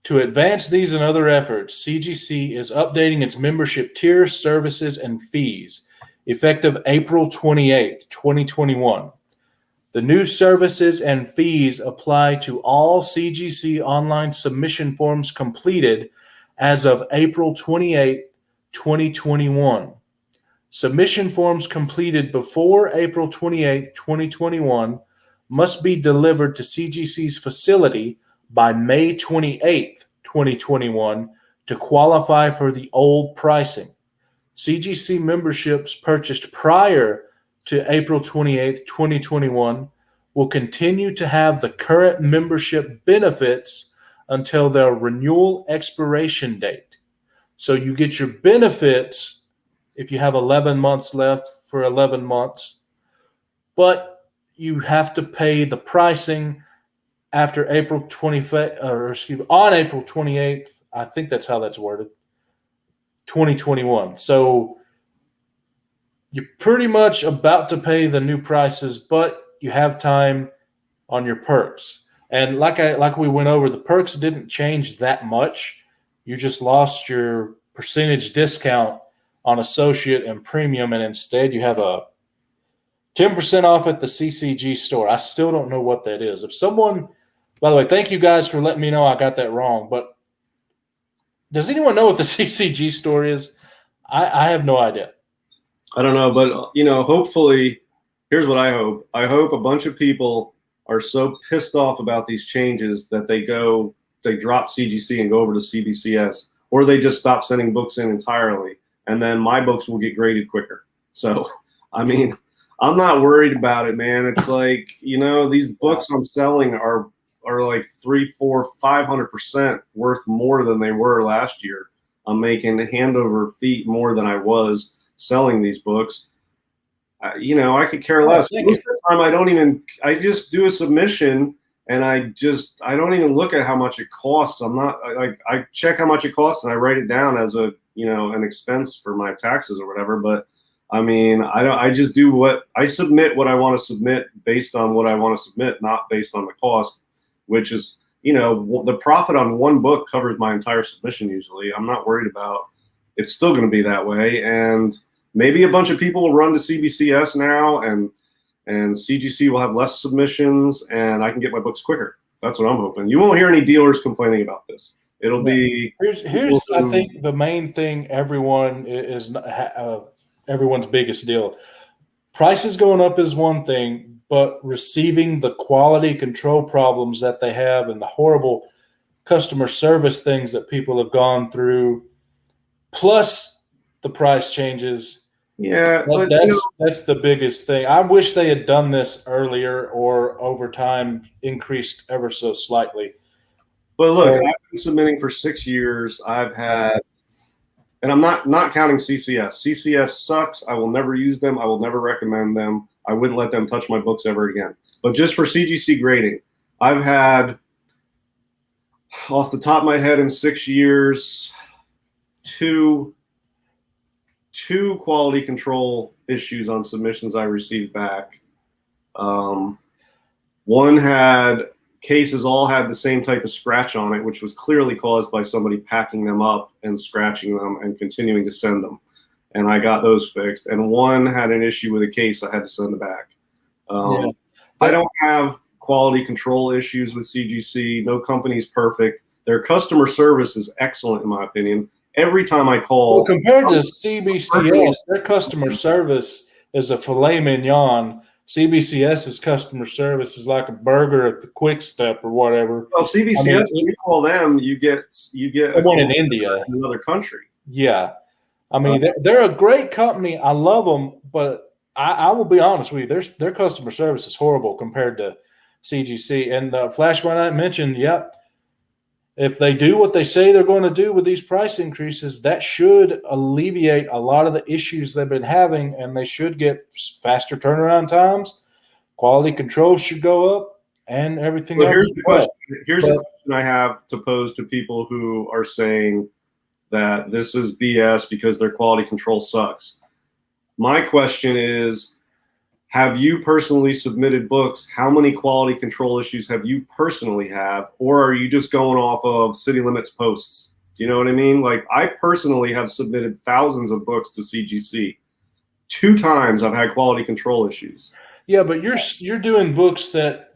Speaker 1: To advance these and other efforts, CGC is updating its membership tiers, services, and fees effective April 28th, 2021. The new services and fees apply to all CGC online submission forms completed as of April 28, 2021. Submission forms completed before April 28, 2021 must be delivered to CGC's facility by May 28, 2021 to qualify for the old pricing. CGC memberships purchased prior to April 28, 2021 will continue to have the current membership benefits until their renewal expiration date. So you get your benefits if you have 11 months left for 11 months, but you have to pay the pricing after April 25th, or excuse me, on April 28th. I think that's how that's worded. 2021. So you're pretty much about to pay the new prices, but you have time on your perks. And like we went over, the perks didn't change that much. You just lost your percentage discount on associate and premium, and instead you have a 10% off at the CCG store. I still don't know what that is. If someone, by the way, thank you guys for letting me know I got that wrong, but does anyone know what the CCG store is? I have no idea.
Speaker 2: I don't know, but hopefully, here's what I hope. I hope a bunch of people are so pissed off about these changes that they drop CGC and go over to CBCS, or they just stop sending books in entirely, and then my books will get graded quicker. So, I mean, I'm not worried about it, man. It's like, these books I'm selling are like 300%, 400%, 500% worth more than they were last year. I'm making hand over feet more than I was selling these books. I could care less. Most of the time, I just do a submission and I don't even look at how much it costs. I check how much it costs and I write it down as an expense for my taxes or whatever. But I mean, I just do I submit what I want to submit based on what I want to submit, not based on the cost, which is, the profit on one book covers my entire submission usually. I'm not worried about it's still going to be that way. And maybe a bunch of people will run to CBCS now and CGC will have less submissions and I can get my books quicker. That's what I'm hoping. You won't hear any dealers complaining about this. It'll be
Speaker 1: here's I think the main thing everyone's biggest deal. Prices going up is one thing, but receiving the quality control problems that they have and the horrible customer service things that people have gone through, plus the price changes.
Speaker 2: Yeah,
Speaker 1: that's the biggest thing. I wish they had done this earlier or over time increased ever so slightly.
Speaker 2: But look, I've been submitting for 6 years. I've had, and I'm not counting CCS. CCS sucks. I will never use them. I will never recommend them. I wouldn't let them touch my books ever again. But just for CGC grading, I've had, off the top of my head in 6 years, two quality control issues on submissions I received back. One had cases all had the same type of scratch on it, which was clearly caused by somebody packing them up and scratching them and continuing to send them. And I got those fixed. And one had an issue with a case I had to send it back. I don't have quality control issues with CGC. No company's perfect. Their customer service is excellent, in my opinion. Every time I call,
Speaker 1: well, compared to CBCS, their customer service is a filet mignon. CBCS's customer service is like a burger at the Quick Step or whatever.
Speaker 2: Well, CBCS, when you call them, you get
Speaker 1: someone in India,
Speaker 2: in another country.
Speaker 1: Yeah, I mean they're a great company. I love them, but I will be honest with you, their customer service is horrible compared to CGC. And Flash One Night mentioned, yep. If they do what they say they're going to do with these price increases, that should alleviate a lot of the issues they've been having, and they should get faster turnaround times. Quality control should go up, and everything else.
Speaker 2: Here's the question I have to pose to people who are saying, that this is BS because their quality control sucks. My question is, have you personally submitted books? How many quality control issues have you personally have? Or are you just going off of city limits posts? Do you know what I mean? Like, I personally have submitted thousands of books to CGC. 2 times I've had quality control issues.
Speaker 1: Yeah, but you're doing books that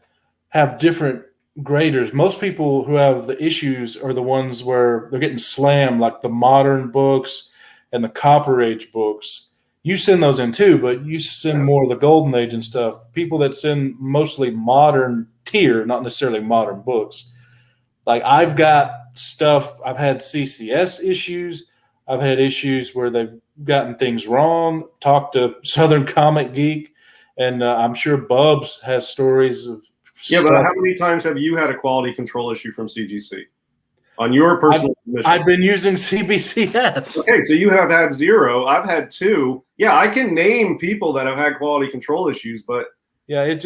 Speaker 1: have different graders. Most people who have the issues are the ones where they're getting slammed, like the modern books and the Copper Age books. You send those in too, but you send more of the Golden Age and stuff. People that send mostly modern tier, not necessarily modern books. Like, I've got stuff, I've had CCS issues. I've had issues where they've gotten things wrong. Talked to Southern Comic Geek, and I'm sure Bubs has stories of
Speaker 2: Yeah, but how many times have you had a quality control issue from CGC on your personal submission?
Speaker 1: I've been using CBCS.
Speaker 2: Okay, so you have had 0. I've had 2. Yeah, I can name people that have had quality control issues, but
Speaker 1: yeah, it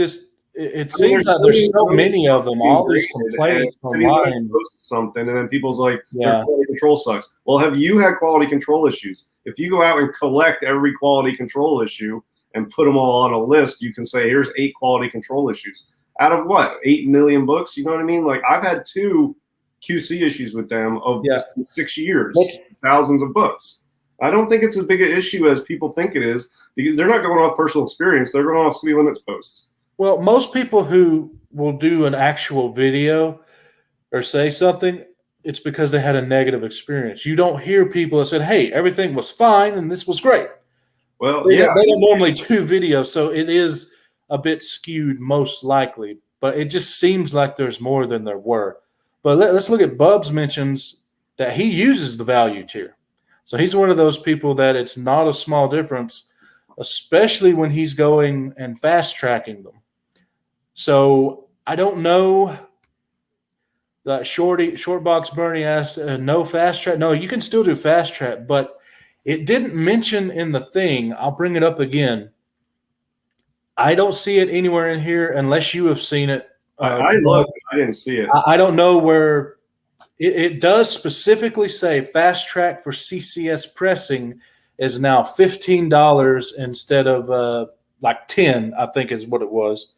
Speaker 1: seems like there's so many of them. All these complaints online.
Speaker 2: Post something, and then people's like, their quality control sucks. Well, have you had quality control issues? If you go out and collect every quality control issue and put them all on a list, you can say, here's 8 quality control issues. Out of what, 8 million books? You know what I mean? Like, I've had 2 QC issues with them of 6 years, thousands of books. I don't think it's as big an issue as people think it is, because they're not going off personal experience. They're going off city limits posts.
Speaker 1: Well, most people who will do an actual video or say something, it's because they had a negative experience. You don't hear people that said, hey, everything was fine and this was great.
Speaker 2: Well,
Speaker 1: they don't normally do videos, so it is a bit skewed most likely, but it just seems like there's more than there were. But let's look at Bubs mentions that he uses the value tier. So he's one of those people that it's not a small difference, especially when he's going and fast tracking them. So I don't know. Short Box Bernie asked, no fast track. No, you can still do fast track, but it didn't mention in the thing. I'll bring it up again. I don't see it anywhere in here unless you have seen it.
Speaker 2: I looked. I didn't see it.
Speaker 1: I don't know where it does specifically say fast track for CCS pressing is now $15 instead of like 10, I think is what it was.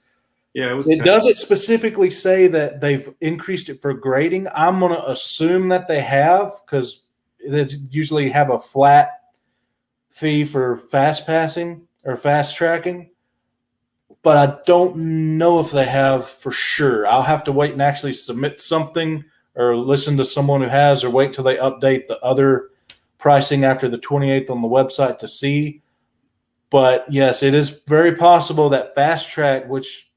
Speaker 2: Yeah, it was.
Speaker 1: It doesn't specifically say that they've increased it for grading. I'm going to assume that they have, because they usually have a flat fee for fast passing or fast tracking. But I don't know if they have for sure. I'll have to wait and actually submit something or listen to someone who has, or wait till they update the other pricing after the 28th on the website to see. But yes, it is very possible that fast track, which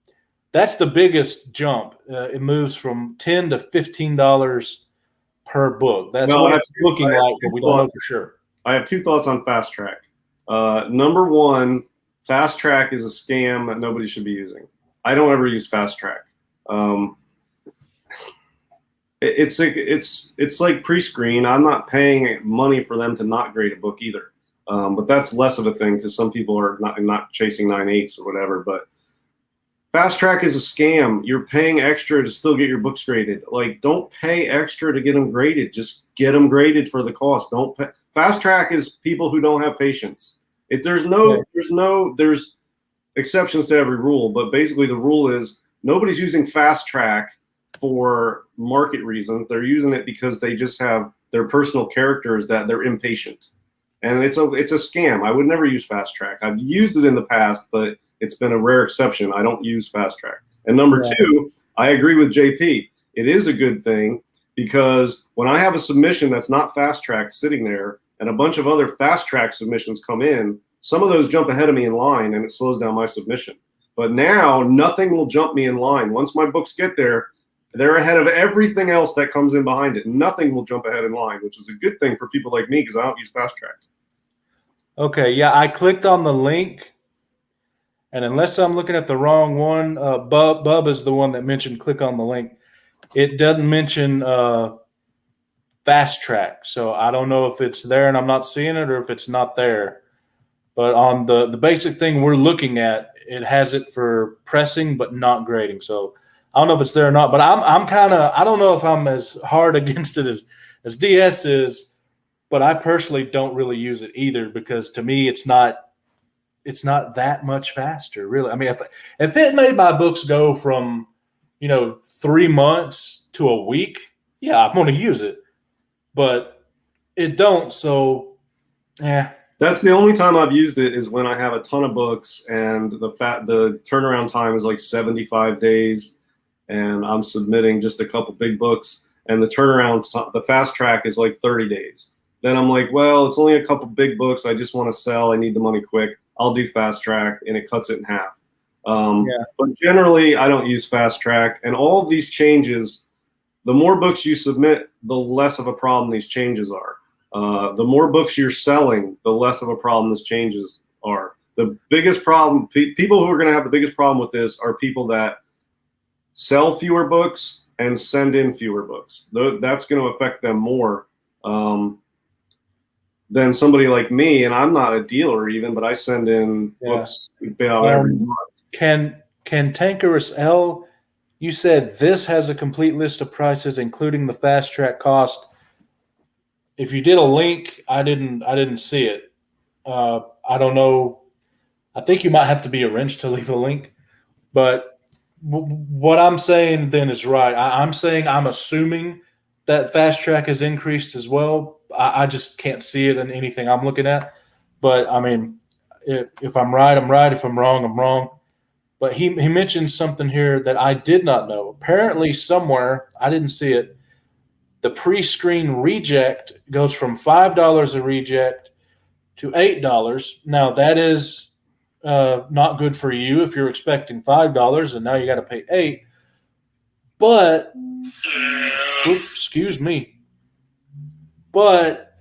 Speaker 1: that's the biggest jump. It moves from $10 to $15 per book. That's what it's looking like, but we don't know for sure.
Speaker 2: I have 2 thoughts on fast track. Number 1, fast track is a scam that nobody should be using. I don't ever use fast track. It's like pre-screen. I'm not paying money for them to not grade a book either. But that's less of a thing because some people are not chasing 9.8s or whatever. But fast track is a scam. You're paying extra to still get your books graded. Like, don't pay extra to get them graded. Just get them graded for the cost. Don't pay. Fast track is people who don't have patience. There's exceptions to every rule, but basically the rule is nobody's using fast track for market reasons. They're using it because they just have their personal characters that they're impatient, and it's a scam. I would never use fast track. I've used it in the past, but it's been a rare exception. I don't use fast track. And number 2, I agree with JP. It is a good thing, because when I have a submission that's not fast tracked sitting there and a bunch of other fast track submissions come in, some of those jump ahead of me in line and it slows down my submission. But now nothing will jump me in line. Once my books get there, they're ahead of everything else that comes in behind it. Nothing will jump ahead in line, which is a good thing for people like me because I don't use fast track.
Speaker 1: Okay, yeah, I clicked on the link, and unless I'm looking at the wrong one, Bub is the one that mentioned click on the link. It doesn't mention fast track, so I don't know if it's there and I'm not seeing it, or if it's not there. But on the basic thing we're looking at, it has it for pressing but not grading. So I don't know if it's there or not. But I'm kind of, I don't know if I'm as hard against it as DS is. but I personally don't really use it either because to me it's not that much faster, really. I mean, if it made my books go from 3 months to a week, yeah, I'm going to use it, but it don't. So, yeah.
Speaker 2: That's the only time I've used it is when I have a ton of books and the turnaround time is like 75 days, and I'm submitting just a couple big books, and the fast track is like 30 days. Then I'm like, well, it's only a couple big books. I just want to sell. I need the money quick. I'll do fast track, and it cuts it in half. But generally, I don't use fast track. And all of these changes, the more books you submit, the less of a problem these changes are. The more books you're selling, the less of a problem these changes are. The biggest problem, people who are going to have the biggest problem with this are people that sell fewer books and send in fewer books. That's going to affect them more than somebody like me. And I'm not a dealer even, but I send in books every month.
Speaker 1: Can Tankerous L, you said this has a complete list of prices, including the fast track cost. If you did a link, I didn't see it. I don't know. I think you might have to be a wrench to leave a link. But what I'm saying then is right. I'm saying I'm assuming that fast track has increased as well. I just can't see it in anything I'm looking at. But I mean, if I'm right, I'm right. If I'm wrong, I'm wrong. But he mentioned something here that I did not know. Apparently, somewhere I didn't see it. The pre-screen reject goes from $5 a reject to $8. Now that is not good for you if you're expecting $5 and now you got to pay $8. But excuse me. But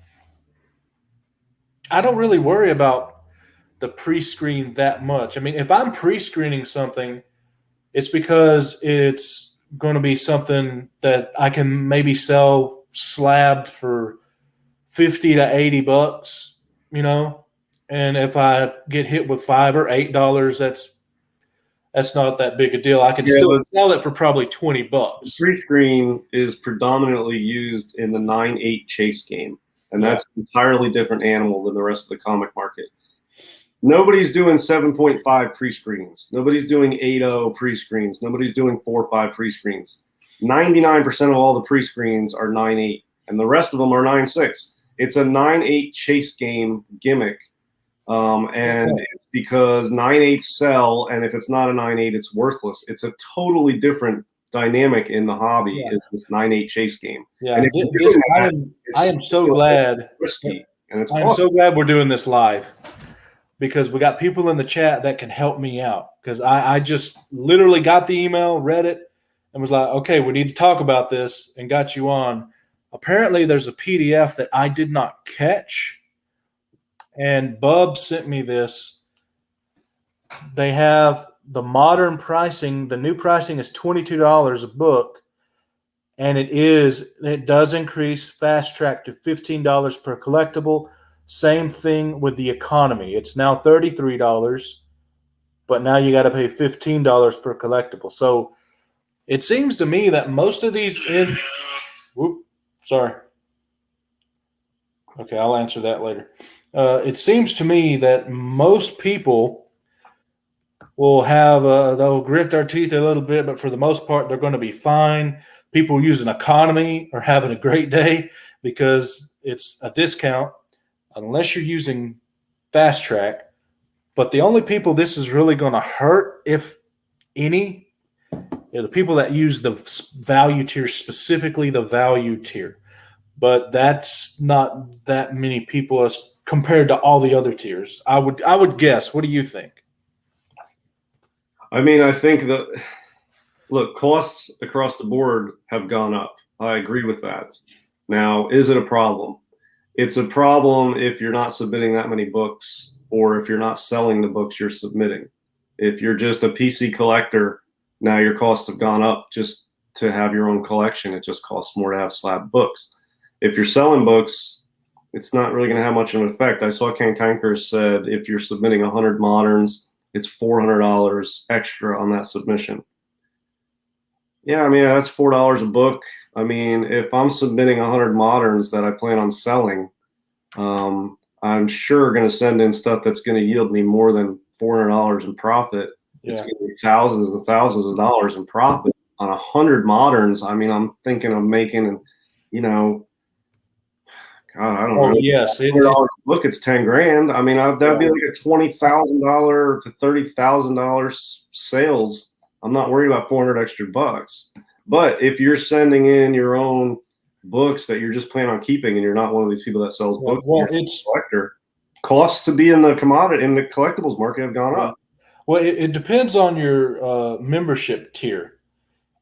Speaker 1: I don't really worry about the pre-screen that much. I mean, if I'm pre-screening something, it's because it's going to be something that I can maybe sell slabbed for 50 to 80 bucks, and if I get hit with $5 or $8, that's not that big a deal. I can still sell it for probably 20 bucks.
Speaker 2: Pre-screen is predominantly used in the 9/8 chase game, and that's an entirely different animal than the rest of the comic market. Nobody's doing 7.5 pre-screens. Nobody's doing 8.0 pre-screens. Nobody's doing 4.5 pre-screens. 99% of all the pre-screens are 9/8, and the rest of them are 9/6. It's a 9/8 chase game gimmick, and it's because 9/8 sell, and if it's not a 9/8, it's worthless. It's a totally different dynamic in the hobby. It's this 9/8 chase game.
Speaker 1: Yeah, I am so glad.
Speaker 2: Risky, and it's
Speaker 1: I'm so glad we're doing this live because we got people in the chat that can help me out because I just literally got the email, read it, and was like, okay, we need to talk about this, and got you on. Apparently, there's a PDF that I did not catch, and Bub sent me this. They have the modern pricing. The new pricing is $22 a book, and it does increase fast track to $15 per collectible. Same thing with the economy. It's now $33, but now you got to pay $15 per collectible. So it seems to me that most of these Sorry. Okay, I'll answer that later. It seems to me that most people will they'll grit their teeth a little bit, but for the most part, they're going to be fine. People using economy are having a great day because it's a discount, unless you're using fast track. But the only people this is really going to hurt, if any, the people that use the value tier, specifically the value tier. But that's not that many people as compared to all the other tiers. I would guess. What do you think?
Speaker 2: I mean, I think costs across the board have gone up. I agree with that. Now, is it a problem? It's a problem if you're not submitting that many books or if you're not selling the books you're submitting. If you're just a PC collector, now your costs have gone up just to have your own collection. It just costs more to have slab books. If you're selling books, it's not really going to have much of an effect. I saw King Tankers said if you're submitting 100 moderns, it's $400 extra on that submission. Yeah, I mean, that's $4 a book. I mean, if I'm submitting 100 moderns that I plan on selling, I'm sure going to send in stuff that's going to yield me more than $400 in profit. It's going to be thousands and thousands of dollars in profit on 100 moderns. I mean, I'm thinking of making, you know, God, I don't know.
Speaker 1: Yes,
Speaker 2: $100 a book, it's 10 grand. I mean, that'd be like a $20,000 to $30,000 sales. I'm not worried about 400 extra bucks. But if you're sending in your own books that you're just planning on keeping, and you're not one of these people that sells books,
Speaker 1: it's
Speaker 2: a collector. Costs to be in the commodity in the collectibles market have gone up.
Speaker 1: Well, it depends on your membership tier.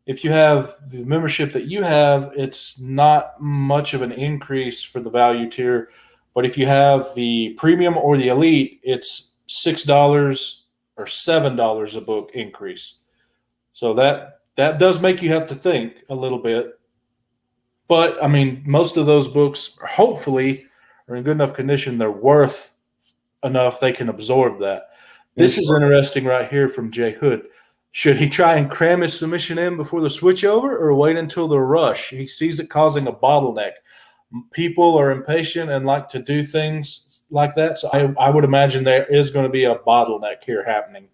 Speaker 1: If you have the membership that you have, it's not much of an increase for the value tier. But if you have the premium or the elite, it's $6 or $7 a book increase. So that does make you have to think a little bit. But I mean, most of those books hopefully are in good enough condition. They're worth enough they can absorb that. This is interesting right here from Jay Hood. Should he try and cram his submission in before the switchover or wait until the rush? He sees it causing a bottleneck. People are impatient and like to do things like that. So I would imagine there is going to be a bottleneck here happening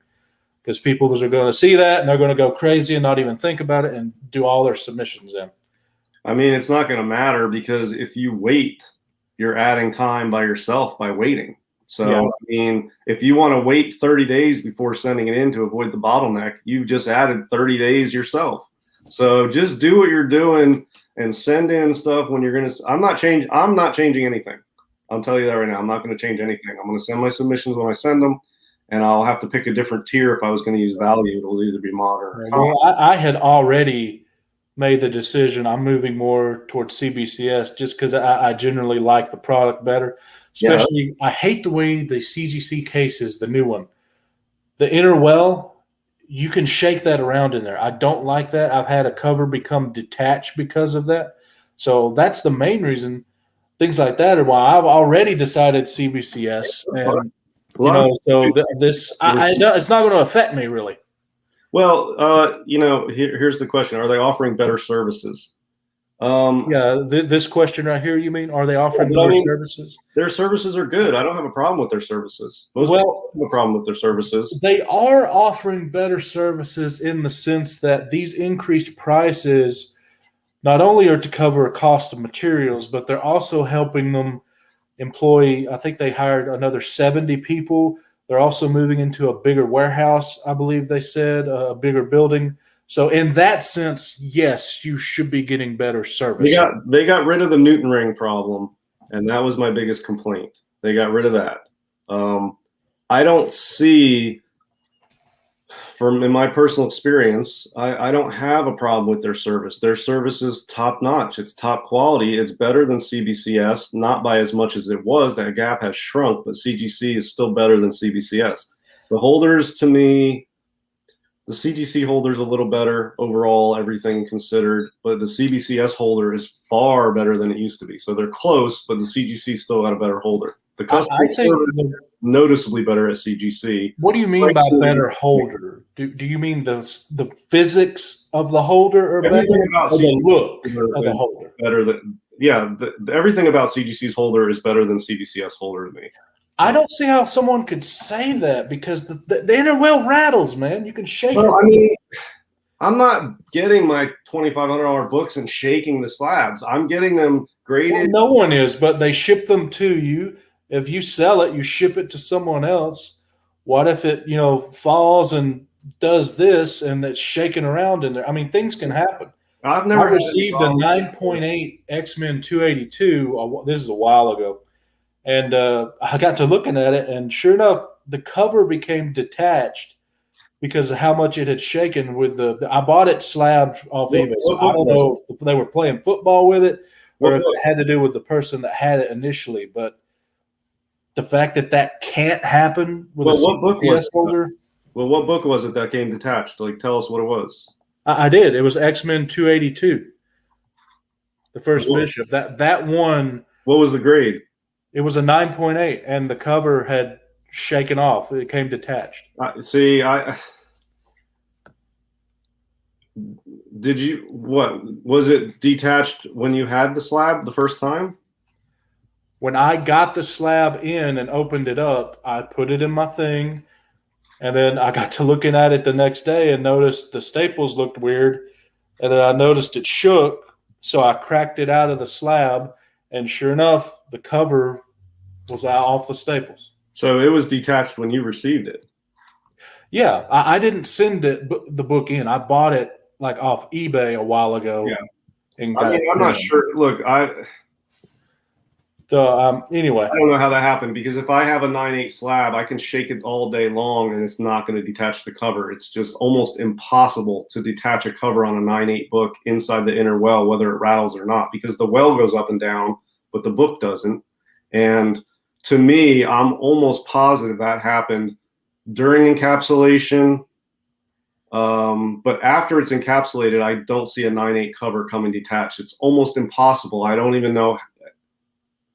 Speaker 1: because people are going to see that and they're going to go crazy and not even think about it and do all their submissions in.
Speaker 2: I mean, it's not going to matter because if you wait, you're adding time by yourself by waiting. So, I mean, if you want to wait 30 days before sending it in to avoid the bottleneck, you've just added 30 days yourself. So just do what you're doing and send in stuff when you're going to – I'm not changing anything. I'll tell you that right now. I'm not going to change anything. I'm going to send my submissions when I send them, and I'll have to pick a different tier if I was going to use value. It'll either be modern or
Speaker 1: well, I had already made the decision. I'm moving more towards CBCS just because I generally like the product better. Especially, I hate the way the CGC case is, the new one. The inner well, you can shake that around in there. I don't like that. I've had a cover become detached because of that. So that's the main reason. Things like that are why I've already decided CBCS. And, it's not going to affect me really.
Speaker 2: Well, here's the question. Are they offering better services?
Speaker 1: This question right here, you mean, are they offering better services?
Speaker 2: Their services are good. I don't have a problem with their services. Most people have a problem with their services.
Speaker 1: They are offering better services in the sense that these increased prices not only are to cover a cost of materials, but they're also helping them employ, I think they hired another 70 people. They're also moving into a bigger warehouse, I believe they said, a bigger building. So in that sense, yes, you should be getting better service.
Speaker 2: They got rid of the Newton ring problem, and that was my biggest complaint. They got rid of that. I don't see, in my personal experience, I don't have a problem with their service. Their service is top notch. It's top quality. It's better than CBCS, not by as much as it was. That gap has shrunk, but CGC is still better than CBCS. The holders, to me, the CGC holder is a little better overall, everything considered, but the CBCS holder is far better than it used to be. So they're close, but the CGC still got a better holder. The customer service is noticeably better at CGC.
Speaker 1: What do you mean by better holder? Do you mean the physics of the holder or better, or the look of the holder?
Speaker 2: Better than everything about CGC's holder is better than CBCS holder to me.
Speaker 1: I don't see how someone could say that because the inner well rattles, man. You can shake it.
Speaker 2: I mean, I'm not getting my $2,500 books and shaking the slabs. I'm getting them graded.
Speaker 1: Well, no one is, but they ship them to you. If you sell it, you ship it to someone else. What if it, falls and does this and it's shaking around in there? I mean, things can happen.
Speaker 2: I've never
Speaker 1: received a 9.8 X-Men 282. This is a while ago. And I got to looking at it, and sure enough, the cover became detached because of how much it had shaken with I bought it slabbed off eBay. So I don't know if they were playing football with it or if it had to do with the person that had it initially. But the fact that can't happen with a CBCS holder.
Speaker 2: Well, what book was it that came detached? Like, tell us what it was.
Speaker 1: I did. It was X-Men 282. The first Bishop. That one.
Speaker 2: What was the grade?
Speaker 1: It was a 9.8, and the cover had shaken off. It came detached.
Speaker 2: What was it detached when you had the slab the first time?
Speaker 1: When I got the slab in and opened it up, I put it in my thing, and then I got to looking at it the next day and noticed the staples looked weird, and then I noticed it shook, so I cracked it out of the slab, and sure enough, the cover was out off the staples.
Speaker 2: So it was detached when you received it.
Speaker 1: Yeah, I didn't send the book in. I bought it like off eBay a while ago.
Speaker 2: Yeah.
Speaker 1: And
Speaker 2: I mean, I'm not sure. Look,
Speaker 1: anyway,
Speaker 2: I don't know how that happened, because if I have a 9/8 slab, I can shake it all day long and it's not going to detach the cover. It's just almost impossible to detach a cover on a 9/8 book inside the inner well, whether it rattles or not, because the well goes up and down, but the book doesn't. And to me, I'm almost positive that happened during encapsulation. But after it's encapsulated, I don't see a 9/8 cover coming detached. It's almost impossible. I don't even know.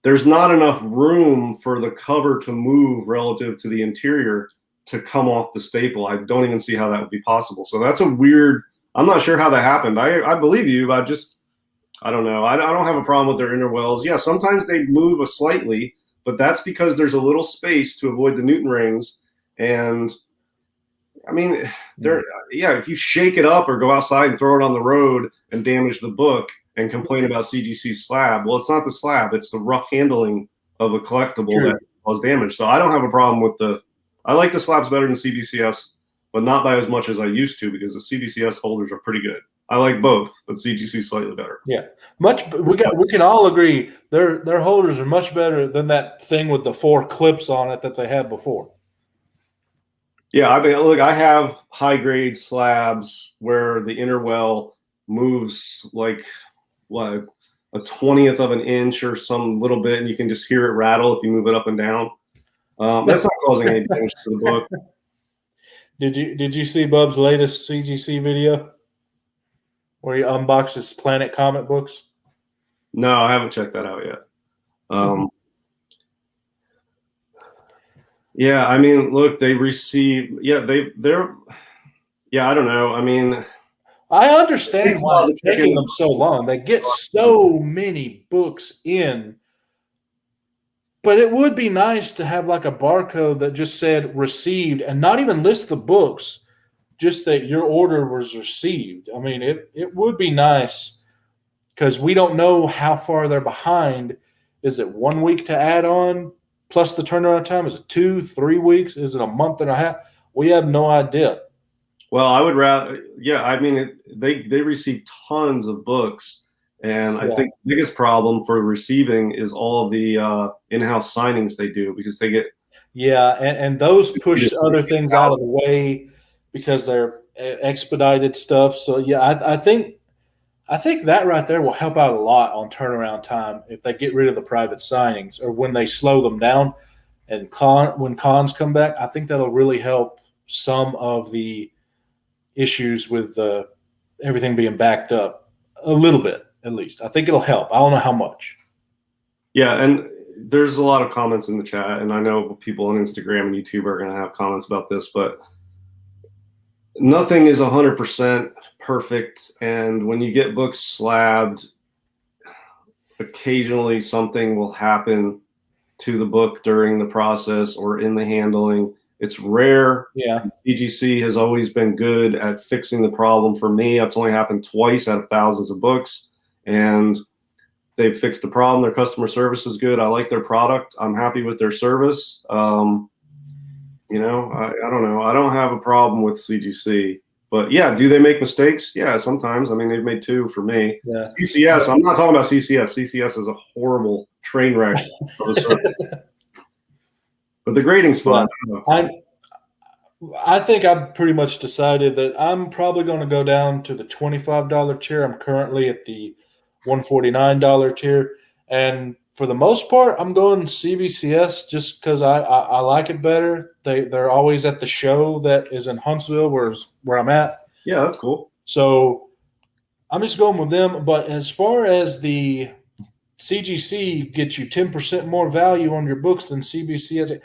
Speaker 2: There's not enough room for the cover to move relative to the interior to come off the staple. I don't even see how that would be possible. So that's a weird, I'm not sure how that happened. I believe you. I don't know. I don't have a problem with their inner wells. Yeah, sometimes they move slightly, but that's because there's a little space to avoid the Newton rings. And I mean, if you shake it up or go outside and throw it on the road and damage the book and complain about CGC slab, well, it's not the slab, it's the rough handling of a collectible that caused damage. So I don't have a problem with I like the slabs better than CBCS, but not by as much as I used to, because the CBCS holders are pretty good. I like both, but CGC slightly better.
Speaker 1: Yeah, we can all agree their holders are much better than that thing with the 4 clips on it that they had before.
Speaker 2: Yeah, I mean, look, I have high grade slabs where the inner well moves like what, a 20th of an inch or some little bit, and you can just hear it rattle if you move it up and down. That's not causing any damage to the book.
Speaker 1: Did you see Bub's latest CGC video where he unboxed his Planet comic books?
Speaker 2: No, I haven't checked that out yet. Yeah, I mean, look, they receive. Yeah, I don't know. I mean,
Speaker 1: I understand why it's taking them so long. They get so many books in, but it would be nice to have like a barcode that just said received and not even list the books, just that your order was received. I mean, it would be nice, because we don't know how far they're behind. Is it 1 week to add on plus the turnaround time? Is it 2-3 weeks? Is it a month and a half? We have no idea.
Speaker 2: Well, I would rather, I mean, they receive tons of books, and I think the biggest problem for receiving is all of the in-house signings they do, because they get.
Speaker 1: Yeah, and those push other things out of the way because they're expedited stuff. So yeah, I think that right there will help out a lot on turnaround time if they get rid of the private signings, or when they slow them down and when cons come back. I think that'll really help some of the issues with everything being backed up a little bit, at least. I think it'll help. I don't know how much.
Speaker 2: Yeah, and there's a lot of comments in the chat, and I know people on Instagram and YouTube are going to have comments about this, but nothing is 100% perfect. And when you get books slabbed, occasionally something will happen to the book during the process or in the handling. It's rare.
Speaker 1: Yeah.
Speaker 2: CGC has always been good at fixing the problem for me. It's only happened twice out of thousands of books, and they've fixed the problem. Their customer service is good. I like their product. I'm happy with their service. I don't know. I don't have a problem with CGC, but yeah, do they make mistakes? Yeah, sometimes. I mean, they've made 2 for me.
Speaker 1: Yeah.
Speaker 2: CCS, I'm not talking about CCS. CCS is a horrible train wreck of a service. But the grading's fun.
Speaker 1: I think I've pretty much decided that I'm probably going to go down to the $25 tier. I'm currently at the $149 tier. And for the most part, I'm going CBCS just because I like it better. They're always at the show that is in Huntsville, where I'm at.
Speaker 2: Yeah, that's cool.
Speaker 1: So I'm just going with them. But as far as the CGC gets you 10% more value on your books than CBCS,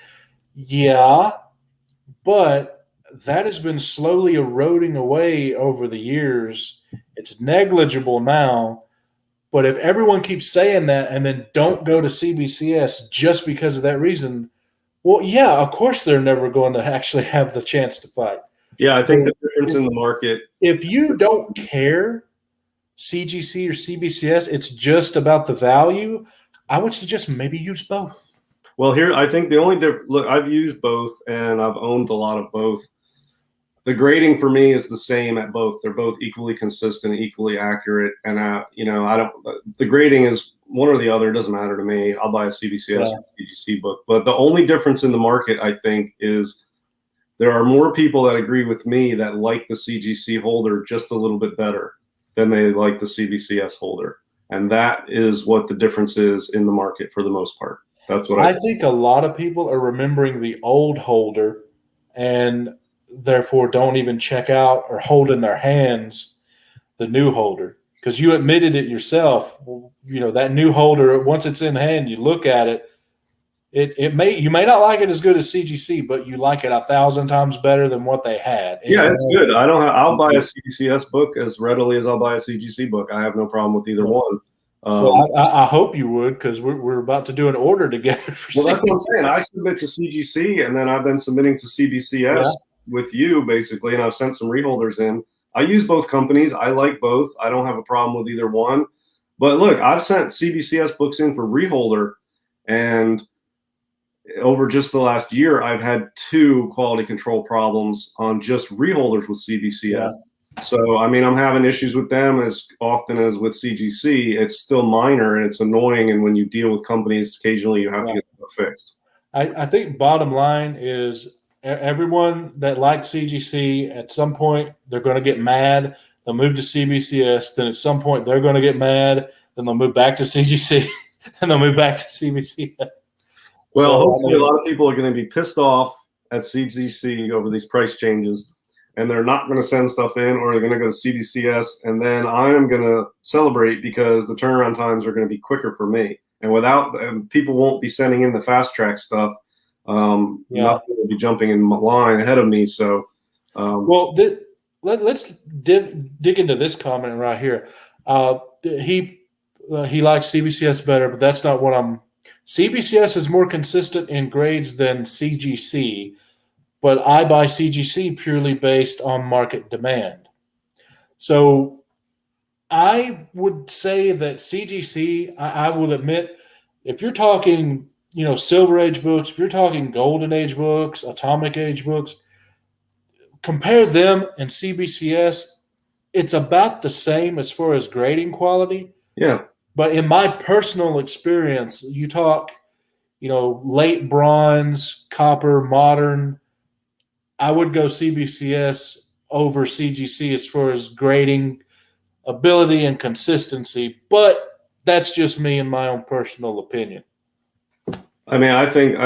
Speaker 1: yeah, but that has been slowly eroding away over the years. It's negligible now, But if everyone keeps saying that and then don't go to CBCS just because of that reason, well, yeah, of course they're never going to actually have the chance to fight.
Speaker 2: Yeah, I think the difference in the market.
Speaker 1: If you don't care CGC or CBCS, it's just about the value, I would suggest maybe use both.
Speaker 2: Well, here, I think the only look, I've used both and I've owned a lot of both. The grading for me is the same at both. They're both equally consistent, equally accurate. And, the grading is one or the other. It doesn't matter to me. I'll buy a CBCS or CGC book. But the only difference in the market, I think, is there are more people that agree with me that like the CGC holder just a little bit better than they like the CBCS holder. And that is what the difference is in the market for the most part. That's what
Speaker 1: I think a lot of people are remembering the old holder and therefore don't even check out or hold in their hands the new holder, because you admitted it yourself. That new holder, once it's in hand, you look at it, you may not like it as good as CGC, but you like it 1,000 times better than what they had.
Speaker 2: Yeah, it's good. I'll buy a CBCS book as readily as I'll buy a CGC book. I have no problem with either one.
Speaker 1: Well, I hope you would, because we're about to do an order together for
Speaker 2: well, that's what I'm saying. I submit to CGC, and then I've been submitting to CBCS with you, basically, and I've sent some reholders in. I use both companies. I like both. I don't have a problem with either one. But look, I've sent CBCS books in for reholder, and over just the last year, I've had 2 quality control problems on just reholders with CBCS. Yeah. So, I mean, I'm having issues with them as often as with CGC. It's still minor and it's annoying. And when you deal with companies, occasionally you have to get it fixed.
Speaker 1: I think bottom line is everyone that liked CGC, at some point, they're going to get mad. They'll move to CBCS. Then at some point, they're going to get mad. Then they'll move back to CGC. Then they'll move back to CBCS.
Speaker 2: Well, hopefully a lot of people are going to be pissed off at CGC over these price changes. And they're not going to send stuff in, or they're going to go to CBCS, and then I am going to celebrate because the turnaround times are going to be quicker for me. And without them, people won't be sending in the fast track stuff. Nothing will be jumping in line ahead of me. So,
Speaker 1: let's dig into this comment right here. He likes CBCS better, but that's not what I'm. CBCS is more consistent in grades than CGC. But I buy CGC purely based on market demand. So I would say that CGC, I will admit, if you're talking, Silver Age books, if you're talking Golden Age books, Atomic Age books, compare them and CBCS, it's about the same as far as grading quality.
Speaker 2: Yeah.
Speaker 1: But in my personal experience, you talk, late bronze, copper, modern, I would go CBCS over CGC as far as grading ability and consistency, but that's just me and my own personal opinion.
Speaker 2: I mean, I think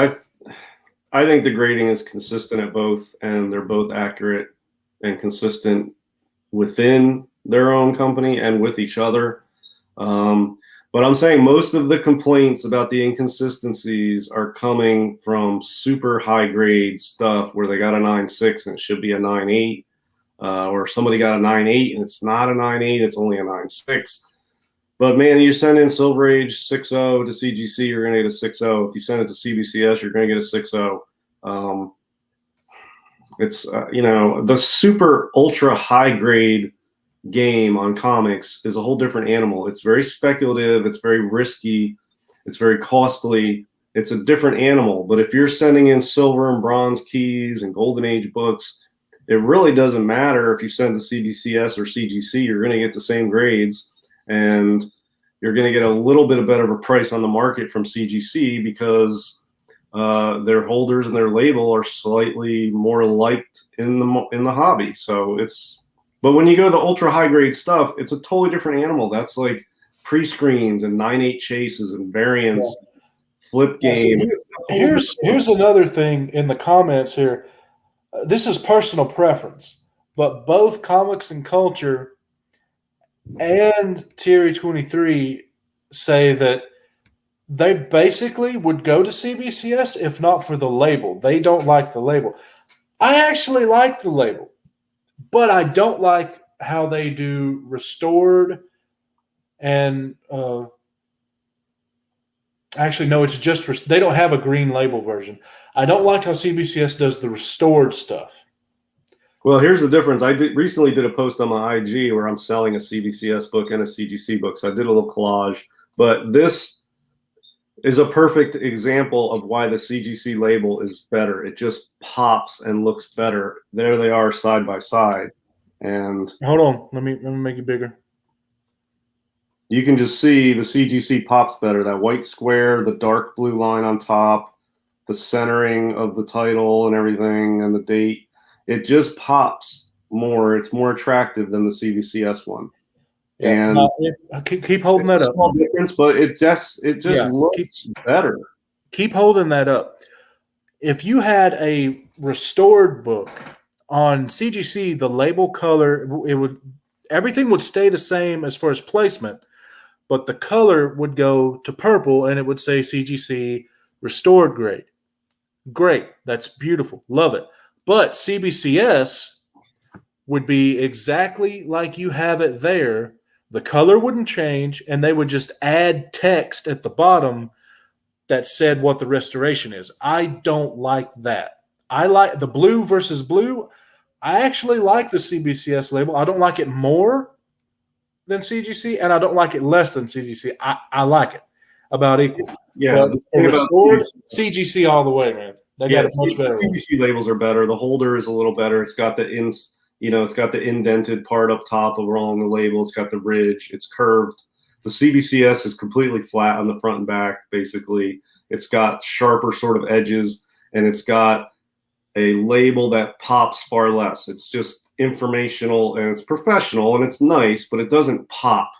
Speaker 2: the grading is consistent at both, and they're both accurate and consistent within their own company and with each other. But I'm saying most of the complaints about the inconsistencies are coming from super high grade stuff where they got a 9.6 and it should be a 9.8, or somebody got a 9.8 and it's not a 9.8, it's only a 9.6. But man, you send in Silver Age 6.0 to CGC, you're going to get a 6.0. If you send it to CBCS, you're going to get a 6.0. It's the super ultra high grade game on comics is a whole different animal. It's very speculative, it's very risky, it's very costly. It's a different animal. But if you're sending in silver and bronze keys and Golden Age books, it really doesn't matter if you send to CBCS or CGC. You're going to get the same grades, and you're going to get a little bit of better of a price on the market from CGC because their holders and their label are slightly more liked in the hobby. So but when you go to the ultra high grade stuff, it's a totally different animal. That's like pre-screens and 9.8 chases and variants, flip game.
Speaker 1: Here's another thing in the comments here. This is personal preference, but both Comics and Culture and Tier 23 say that they basically would go to CBCS if not for the label. They don't like the label. I actually like the label, but I don't like how they do restored and actually, no, it's just they don't have a green label version. I don't like how CBCS does the restored stuff.
Speaker 2: Well, here's the difference. I recently did a post on my IG where I'm selling a CBCS book and a CGC book. So I did a little collage, but this is a perfect example of why the CGC label is better. It just pops and looks better. There they are side by side. And
Speaker 1: hold on, let me make it bigger.
Speaker 2: You can just see the CGC pops better. That white square, the dark blue line on top, the centering of the title and everything, and the date. It just pops more. It's more attractive than the CBCS one.
Speaker 1: Yeah, and keep holding that up.
Speaker 2: Small difference, but it just looks better.
Speaker 1: Keep holding that up. If you had a restored book on CGC, the label color, everything would stay the same as far as placement, but the color would go to purple and it would say CGC restored grade. Great. That's beautiful. Love it. But CBCS would be exactly like you have it there. The color wouldn't change, and they would just add text at the bottom that said what the restoration is. I don't like that. I like the blue versus blue. I actually like the CBCS label. I don't like it more than CGC, and I don't like it less than CGC. I like it about equal.
Speaker 2: Yeah,
Speaker 1: but restored CGC all the way, man. They got much better.
Speaker 2: CGC labels are better. The holder is a little better. It's got it's got the indented part up top along the label. It's got the ridge. It's curved. The CBCS is completely flat on the front and back, basically. It's got sharper sort of edges, and it's got a label that pops far less. It's just informational, and it's professional, and it's nice, but it doesn't pop.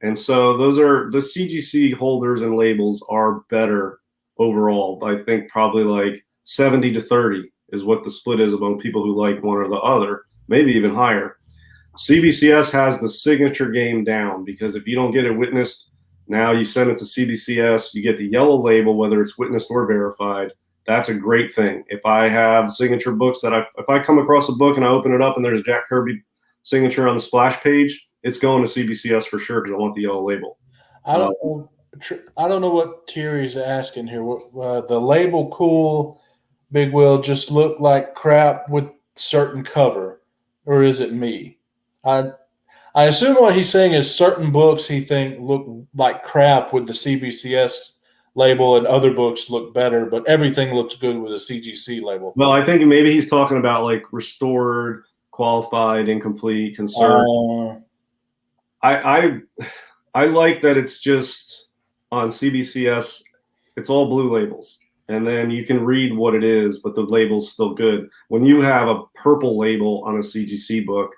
Speaker 2: And so those are the CGC holders and labels are better overall. I think probably like 70 to 30 is what the split is among people who like one or the other, maybe even higher. CBCS has the signature game down because if you don't get it witnessed, now you send it to CBCS, you get the yellow label, whether it's witnessed or verified. That's a great thing. If I have signature books if I come across a book and I open it up and there's Jack Kirby signature on the splash page, it's going to CBCS for sure because I want the yellow label.
Speaker 1: I don't know what Thierry's asking here. The label cool, Big Will, just look like crap with certain cover, or is it me? I assume what he's saying is certain books he think look like crap with the CBCS label and other books look better, but everything looks good with a CGC label.
Speaker 2: Well, I think maybe he's talking about like restored, qualified, incomplete, conserved. I like that it's just on CBCS, it's all blue labels. And then you can read what it is, but the label's still good. When you have a purple label on a CGC book,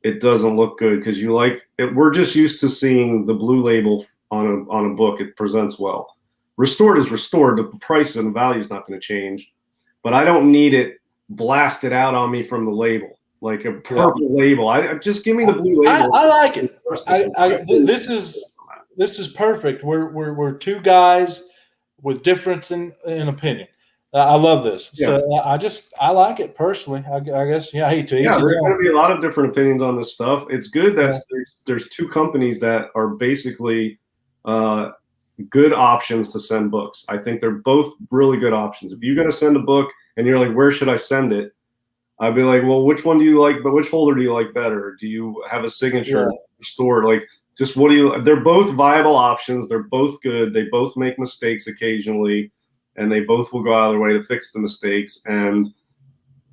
Speaker 2: it doesn't look good because we're just used to seeing the blue label on a book. It presents well. Restored is restored. The price and the value is not going to change, but I don't need it blasted out on me from the label, like a purple label. Just give me the blue label.
Speaker 1: I like it. This is perfect. We're two guys with difference in opinion. I love this. Yeah. So I like it personally. I guess. Yeah, I hate to.
Speaker 2: Yeah, there's going to be a lot of different opinions on this stuff. It's good that there's two companies that are basically good options to send books. I think they're both really good options. If you're going to send a book and you're like, where should I send it? I'd be like, well, which one do you like? But which holder do you like better? Do you have a signature stored? Like, just what do you? They're both viable options. They're both good. They both make mistakes occasionally, and they both will go out of their way to fix the mistakes. And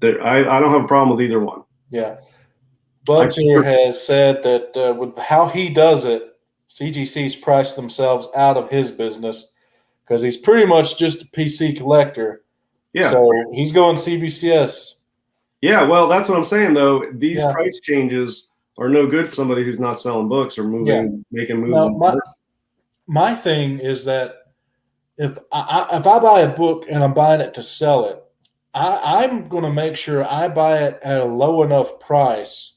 Speaker 2: I don't have a problem with either one.
Speaker 1: Yeah. Bugs here has said that with how he does it, CGC's priced themselves out of his business because he's pretty much just a PC collector.
Speaker 2: Yeah.
Speaker 1: So he's going CBCS.
Speaker 2: Yeah, well, that's what I'm saying, though. These price changes are no good for somebody who's not selling books or making moves.
Speaker 1: Now, my thing is that if I buy a book and I'm buying it to sell it, I'm going to make sure I buy it at a low enough price.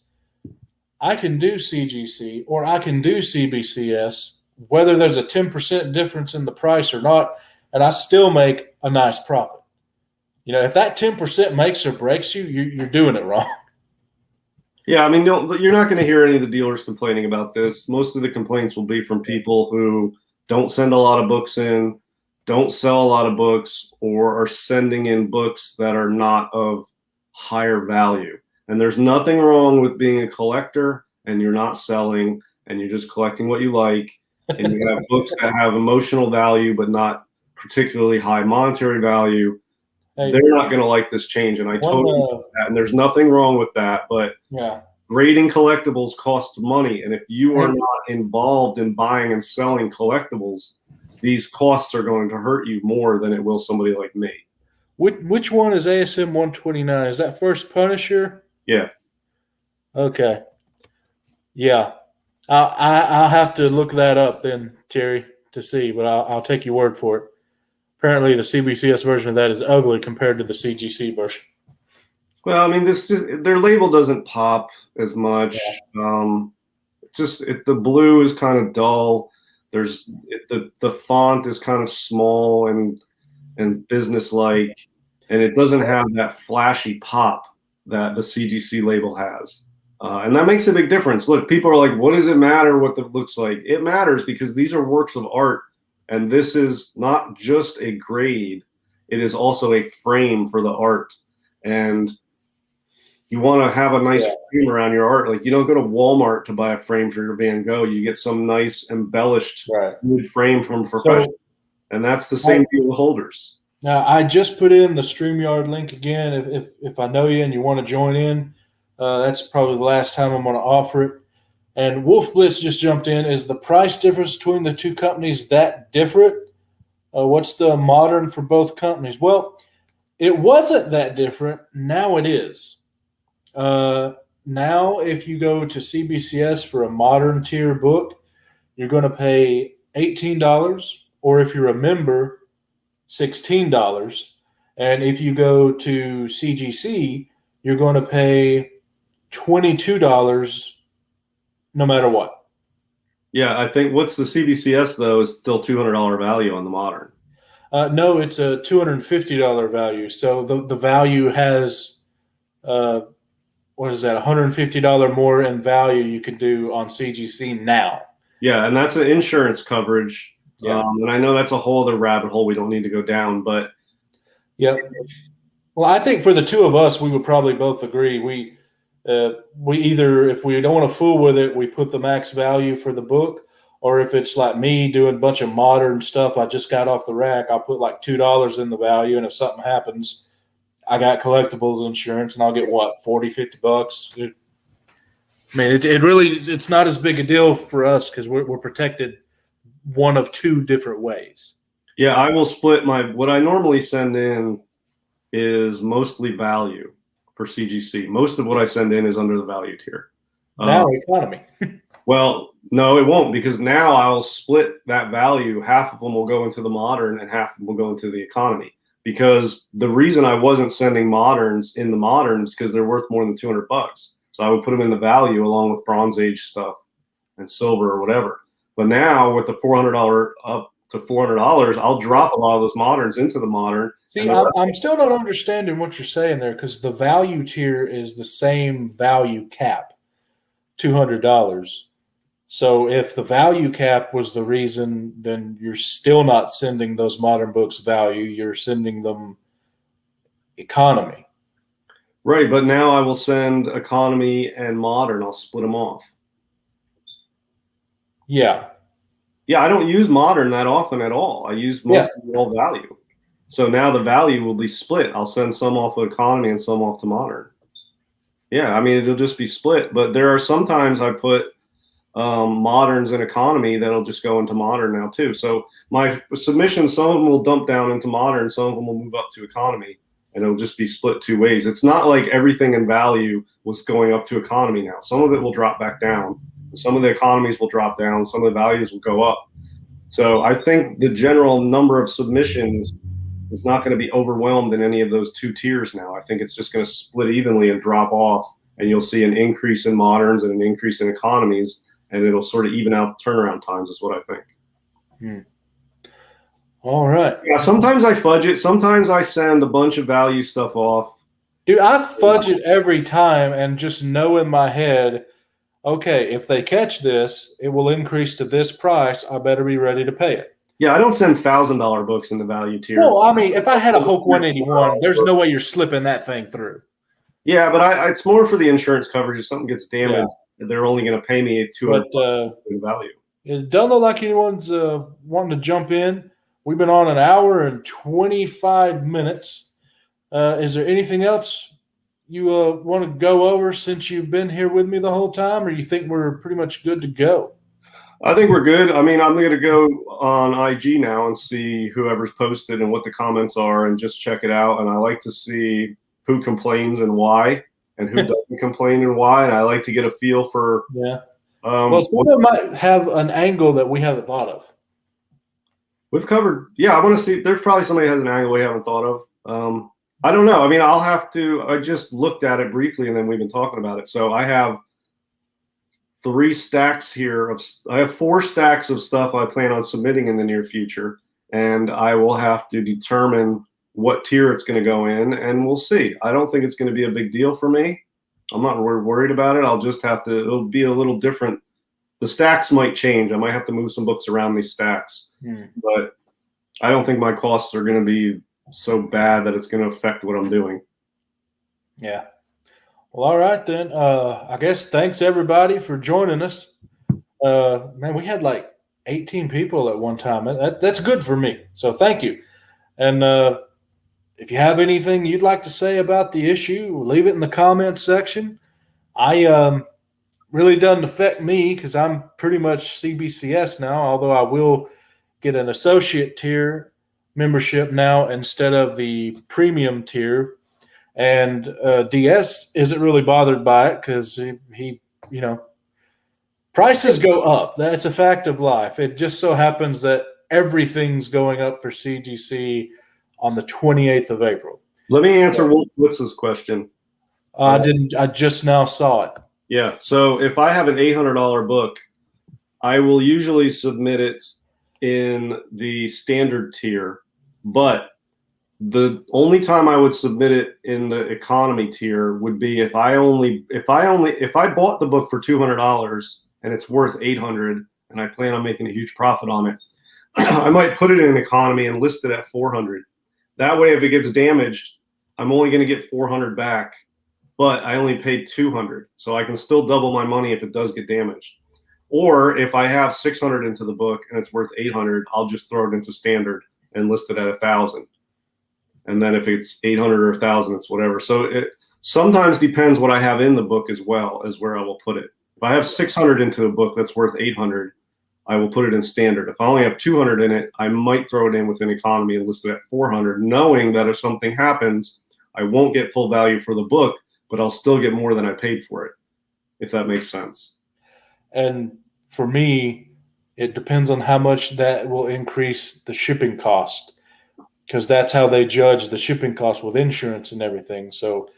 Speaker 1: I can do CGC or I can do CBCS, whether there's a 10% difference in the price or not, and I still make a nice profit. You know, if that 10% makes or breaks you, you're doing it wrong.
Speaker 2: Yeah, I mean, you're not going to hear any of the dealers complaining about this. Most of the complaints will be from people who don't send a lot of books in, don't sell a lot of books, or are sending in books that are not of higher value. And there's nothing wrong with being a collector and you're not selling and you're just collecting what you like. And you have books that have emotional value but not particularly high monetary value.
Speaker 1: Hey,
Speaker 2: they're not going to like this change, and I totally get that. And there's nothing wrong with that, but
Speaker 1: yeah,
Speaker 2: grading collectibles costs money, and if you are not involved in buying and selling collectibles, these costs are going to hurt you more than it will somebody like me.
Speaker 1: Which one is ASM 129? Is that First Punisher?
Speaker 2: Yeah.
Speaker 1: Okay. Yeah. I'll have to look that up then, Terry, to see, but I'll take your word for it. Apparently, the CBCS version of that is ugly compared to the CGC version.
Speaker 2: Well, I mean, their label doesn't pop as much. Yeah. The blue is kind of dull. The font is kind of small and business-like, and it doesn't have that flashy pop that the CGC label has. And that makes a big difference. Look, people are like, what does it matter what it looks like? It matters because these are works of art, and this is not just a grade. It is also a frame for the art. And you want to have a nice frame around your art. Like, you don't go to Walmart to buy a frame for your Van Gogh. You get some nice embellished wood frame from a professional. And that's the same deal with holders.
Speaker 1: Now, I just put in the StreamYard link again. If I know you and you want to join in, that's probably the last time I'm going to offer it. And Wolf Blitz just jumped in. Is the price difference between the two companies that different? What's the modern for both companies? Well, it wasn't that different. Now it is. Now, if you go to CBCS for a modern tier book, you're going to pay $18, or if you're a member, $16. And if you go to CGC, you're going to pay $22 no matter what.
Speaker 2: Yeah, I think what's the CBCS, though, is still $200 value on the modern.
Speaker 1: No, it's a $250 value. So the value has what is that, $150 more in value you can do on CGC now.
Speaker 2: Yeah, and that's an insurance coverage.
Speaker 1: Yeah.
Speaker 2: And I know that's a whole other rabbit hole we don't need to go down, but
Speaker 1: yeah. Well, I think for the two of us, we would probably both agree. We either, if we don't want to fool with it, we put the max value for the book, or if it's like me doing a bunch of modern stuff I just got off the rack, I'll put like $2 in the value, and if something happens, I got collectibles insurance, and I'll get what, $40, $50. I mean, it really, it's not as big a deal for us because we're protected one of two different ways.
Speaker 2: Yeah, I will split what I normally send in is mostly value for CGC. Most of what I send in is under the value tier.
Speaker 1: Now economy.
Speaker 2: Well, no, it won't, because now I'll split that value. Half of them will go into the modern and half of them will go into the economy. Because the reason I wasn't sending moderns in the moderns because they're worth more than $200. So I would put them in the value along with Bronze Age stuff and silver or whatever. But now with the $400 up to $400, I'll drop a lot of those moderns into the modern.
Speaker 1: See, I'm still not understanding what you're saying there, because the value tier is the same value cap, $200. So if the value cap was the reason, then you're still not sending those modern books value. You're sending them economy.
Speaker 2: Right, but now I will send economy and modern. I'll split them off.
Speaker 1: Yeah.
Speaker 2: Yeah, I don't use modern that often at all. I use mostly all value. So now the value will be split. I'll send some off of economy and some off to modern. Yeah, I mean, it'll just be split. But there are sometimes I put moderns and economy that'll just go into modern now too. So my submissions, some of them will dump down into modern, some of them will move up to economy, and it'll just be split two ways. It's not like everything in value was going up to economy now. Some of it will drop back down. Some of the economies will drop down. Some of the values will go up. So I think the general number of submissions is not going to be overwhelmed in any of those two tiers now. I think it's just going to split evenly and drop off, and you'll see an increase in moderns and an increase in economies, and it'll sort of even out turnaround times is what I think.
Speaker 1: All right.
Speaker 2: Yeah, sometimes I fudge it. Sometimes I send a bunch of value stuff off,
Speaker 1: Dude, I fudge it every time and just know in my head, okay, if they catch this, it will increase to this price. I better be ready to pay it.
Speaker 2: Yeah, I don't send $1,000 books in the value tier.
Speaker 1: Well, I mean, if I had a Hulk 181, there's no way you're slipping that thing through.
Speaker 2: Yeah, but it's more for the insurance coverage. If something gets damaged, they're only going to pay me $200 in value.
Speaker 1: It doesn't look like anyone's wanting to jump in. We've been on an hour and 25 minutes. Is there anything else you want to go over since you've been here with me the whole time, or you think we're pretty much good to go?
Speaker 2: I think we're good. I mean, I'm going to go on IG now and see whoever's posted and what the comments are and just check it out. And I like to see who complains and why, and who doesn't complain and why. And I like to get a feel for.
Speaker 1: Yeah. Well, someone might have an angle that we haven't thought of.
Speaker 2: We've covered. Yeah, I want to see. There's probably somebody who has an angle we haven't thought of. I don't know. I mean, I'll have to. I just looked at it briefly, and then we've been talking about it. So I have 3 stacks here. I have 4 stacks of stuff I plan on submitting in the near future, and I will have to determine what tier it's going to go in, and we'll see. I don't think it's going to be a big deal for me. I'm not worried about it. I'll just have to. It'll be a little different. The stacks might change. I might have to move some books around these stacks, but I don't think my costs are going to be so bad that it's going to affect what I'm doing.
Speaker 1: Yeah. Well, all right then. I guess thanks everybody for joining us. Man, we had like 18 people at one time. That's good for me. So thank you. And if you have anything you'd like to say about the issue, leave it in the comments section. I really doesn't affect me because I'm pretty much CBCS now, although I will get an associate tier membership now instead of the premium tier. And DS isn't really bothered by it because he, prices go up. That's a fact of life. It just so happens that everything's going up for CGC on the 28th of April.
Speaker 2: Let me answer Wolf Blitz's question.
Speaker 1: I didn't. I just now saw it.
Speaker 2: Yeah. So if I have an $800 book, I will usually submit it in the standard tier, but the only time I would submit it in the economy tier would be if I bought the book for $200 and it's worth $800 and I plan on making a huge profit on it, I might put it in economy and list it at $400. That way, if it gets damaged, I'm only going to get $400 back, but I only paid $200, so I can still double my money if it does get damaged. Or if I have $600 into the book and it's worth $800, I'll just throw it into standard and list it at $1,000. And then if it's $800 or $1,000, it's whatever. So it sometimes depends what I have in the book as well as where I will put it. If I have $600 into a book that's worth $800, I will put it in standard. If I only have $200 in it, I might throw it in within economy and list it at $400, knowing that if something happens, I won't get full value for the book, but I'll still get more than I paid for it, if that makes sense.
Speaker 1: And for me, it depends on how much that will increase the shipping cost, because that's how they judge the shipping cost with insurance and everything. So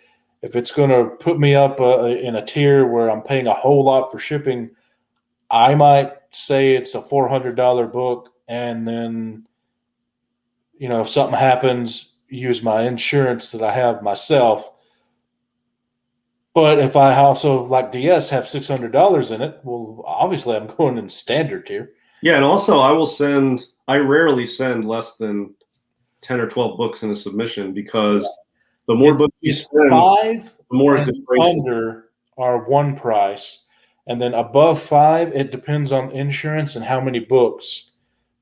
Speaker 1: if it's going to put me up in a tier where I'm paying a whole lot for shipping, I might say it's a $400 book, and then, if something happens, use my insurance that I have myself. But if I also, like DS, have $600 in it, well, obviously I'm going in standard tier.
Speaker 2: Yeah, and also I rarely send less than 10 or 12 books in a submission, because the more books you send,
Speaker 1: 5
Speaker 2: the more it
Speaker 1: and
Speaker 2: defrays.
Speaker 1: under are one price. And then above 5, it depends on insurance and how many books.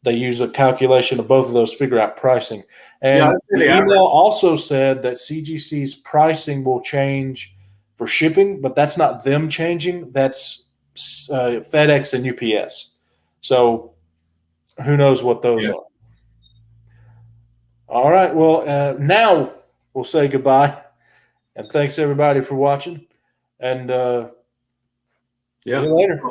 Speaker 1: They use a calculation of both of those to figure out pricing. And the email also said that CGC's pricing will change for shipping, but that's not them changing. That's FedEx and UPS. So who knows what those are. All right. Well, now we'll say goodbye. And thanks, everybody, for watching. And see you later.